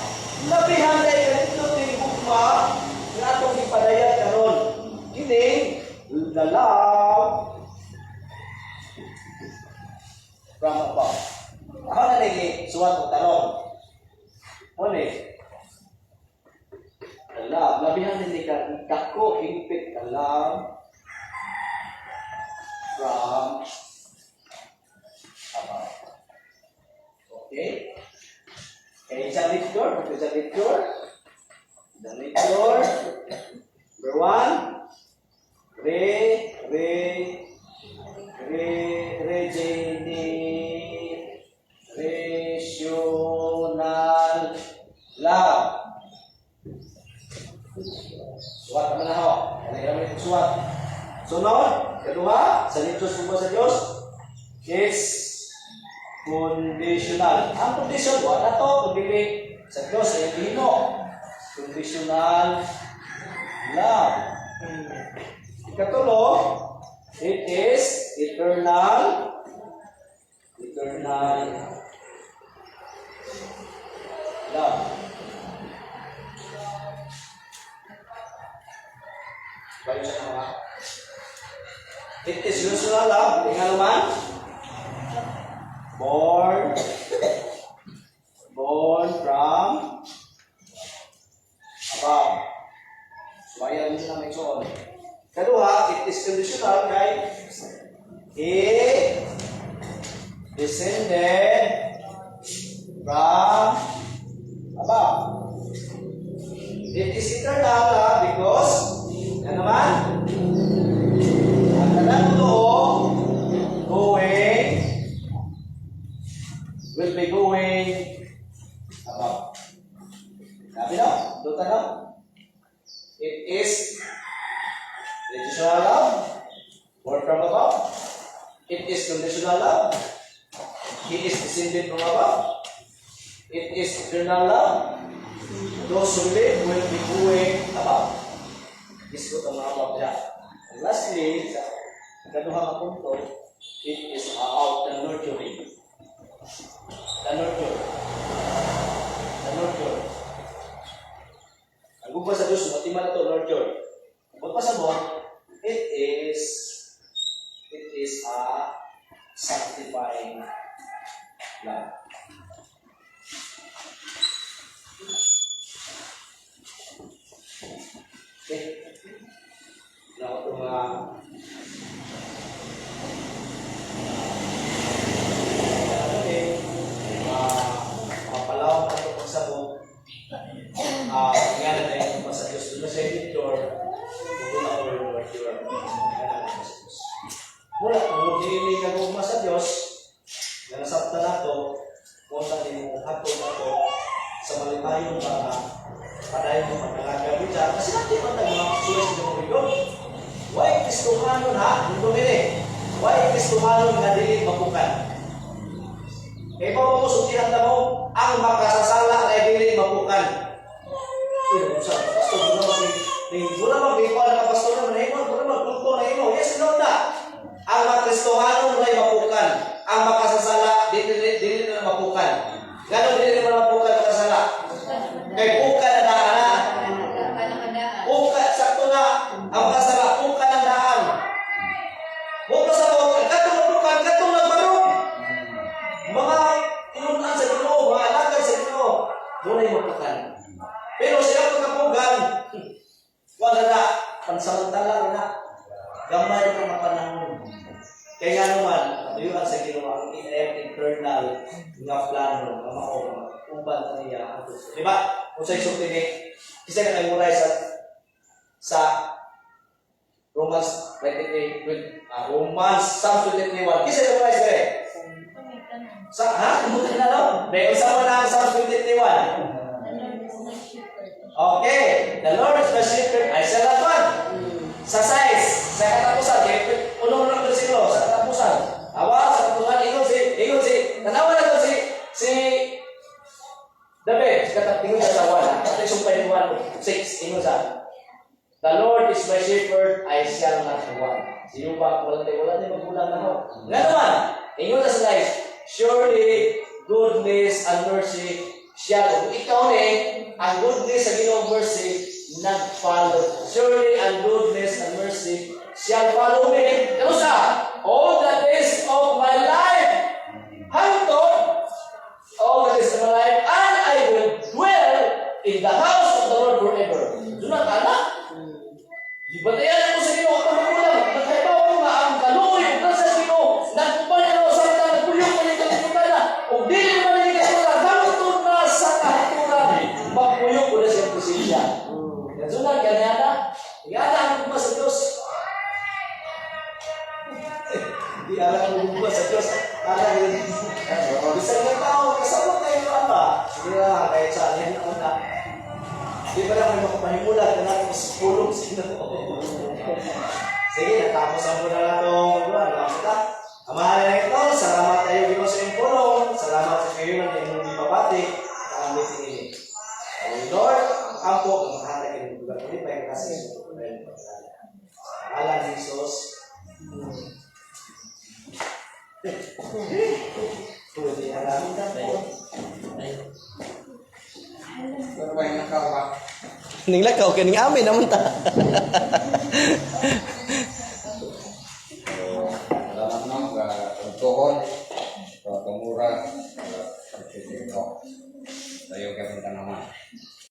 labihan na ikanito ng bukma na itong ipadayat karon. Kining, the love from above. Ako na naging suwat o tanong. Muna the love. Labihan din ka, dako hingpit ka love from above. Okay? Okay, isang lecture. Isang lecture. Isang lecture. Number 1. Rational love. Suwat naman na ako. Kailangan naman suwat. Sunod, kedua, sa litos mo sa Diyos, is conditional. Ang condition, wala to, kundi sa Diyos ay Pino. Conditional love. Ikatulo, it is eternal love. Bayo sa mga. It is usual love. Tingnan naman. Born from above. So, ayan din na may soon. Kedua, it is conditional kay he descended from above. It is eternal because yan naman ang kanang totoo will be going above. Sabi na, doon na. It is conditional love, born from above. It is conditional love. He is descended from above. It is eternal love. Those who live will be going above. Isko ang mga above niya. And lastly, sa kaduhang punto, it is about the nurturing. The nurture. Ang gugma sa Diyos, matima na ito, nurture. Pagpasabot, it is a sanctifying love. Okay. Now, itong mapalaw na ito pagsabot. Nga na tayo pa sa Diyos. Doon sa editor, muna ko yung nurture. Mula, kung hindi ka gugma sa Diyos, na nasabta na ito, kung saan yung hapon na ito, sa malitayong mga padayon ng pagkalagawin dyan, kasi natin ang mga Kristohanon ha, yung dumili. Why Kristohanon nga dili mapukan? Kaya pa mo sutihan na mo, ang makasasala ay dili mapukan. Pero sa pastor, muna mag-ipon na pastor na manahimon, muna mag-kulto na imo. Yes, no na. Ang makristohanon ay mapukan. Ang makasasala, dili na mapukan. Ganun dili na mapukan makasala. Kaya pukan na daan. Puka, sakto na. Ang makasala, pukan ang daan. Buka sa bawat, katong mapukan, katong nagbarong. Mga inunan sa Ginoo, mga alagad sa Ginoo, muna yung mapukan. Pero sila pagkapugan, wala na, pansamantala na, gamay na mapanahon. Kaya nga naman, natuyuan sa Ginoo ang internal nga plano, nga mao, uban na niya. Diba? Kung sa isang tinig, isa ka nag-muray sa Romans 23, Romans Psalm 21. Kisa yung muray sa sa, ha? Kumutin na lang? Dahil isa mo na ang Psalm 21. Okay, the Lord is my shepherd, I shall not want. Sa size, sa katapusan, unong lang bersikulo, sa katapusan. Awa, sa katapusan, ingon si, tanawa na ito si David, ingon sa awan, at isumpay ni 1:6, ingon sa, the Lord is my shepherd, I shall not want. Sino ba, wala tayo magulang na mo. Nga naman, ingon na sa guys, surely goodness and mercy shall, ikaw ang goodness sa Ginoo mercy nag-follow. Surely and goodness and mercy shall follow me. Ano sa? All the days of my life. Hangtod all the days of my life, and I will dwell in the house of the Lord forever. Doon ang anak. Di ba tayo ako sa Ginoo? Ako magulang. Nagkaibaw ko nga ang kaluoy o sa Ginoo. Nagpupan na ako sa mga nagpulyung ko nito na. O di naman nila ko na hangtod na sa kahituran. Magpuyong ko na siyang presensya. Sunod, ganyan na. Iyalaan mo ba sa Diyos? Iyalaan mo ba sa Diyos? Bisag ng tao, kasama tayo naman ba? Sige na, kahit saan yan naman na. Di ba lang may makapahimulat na natin mas pulong sino? Sige, natapos ang muna na itong magluhan. Amahan na ito, salamat tayo Ginoo sa iyong pulong. Salamat sa kayo ng inyong ibabati. Ang meeting ini. Lord, ampo ang mahatag ng lugar ko. Hindi pa yung kasi sa pagkain. Alam ni Jesus. Pwede na namin na po. Pero ba yung nakawa? Ning lakaw, kaning amin naman ta.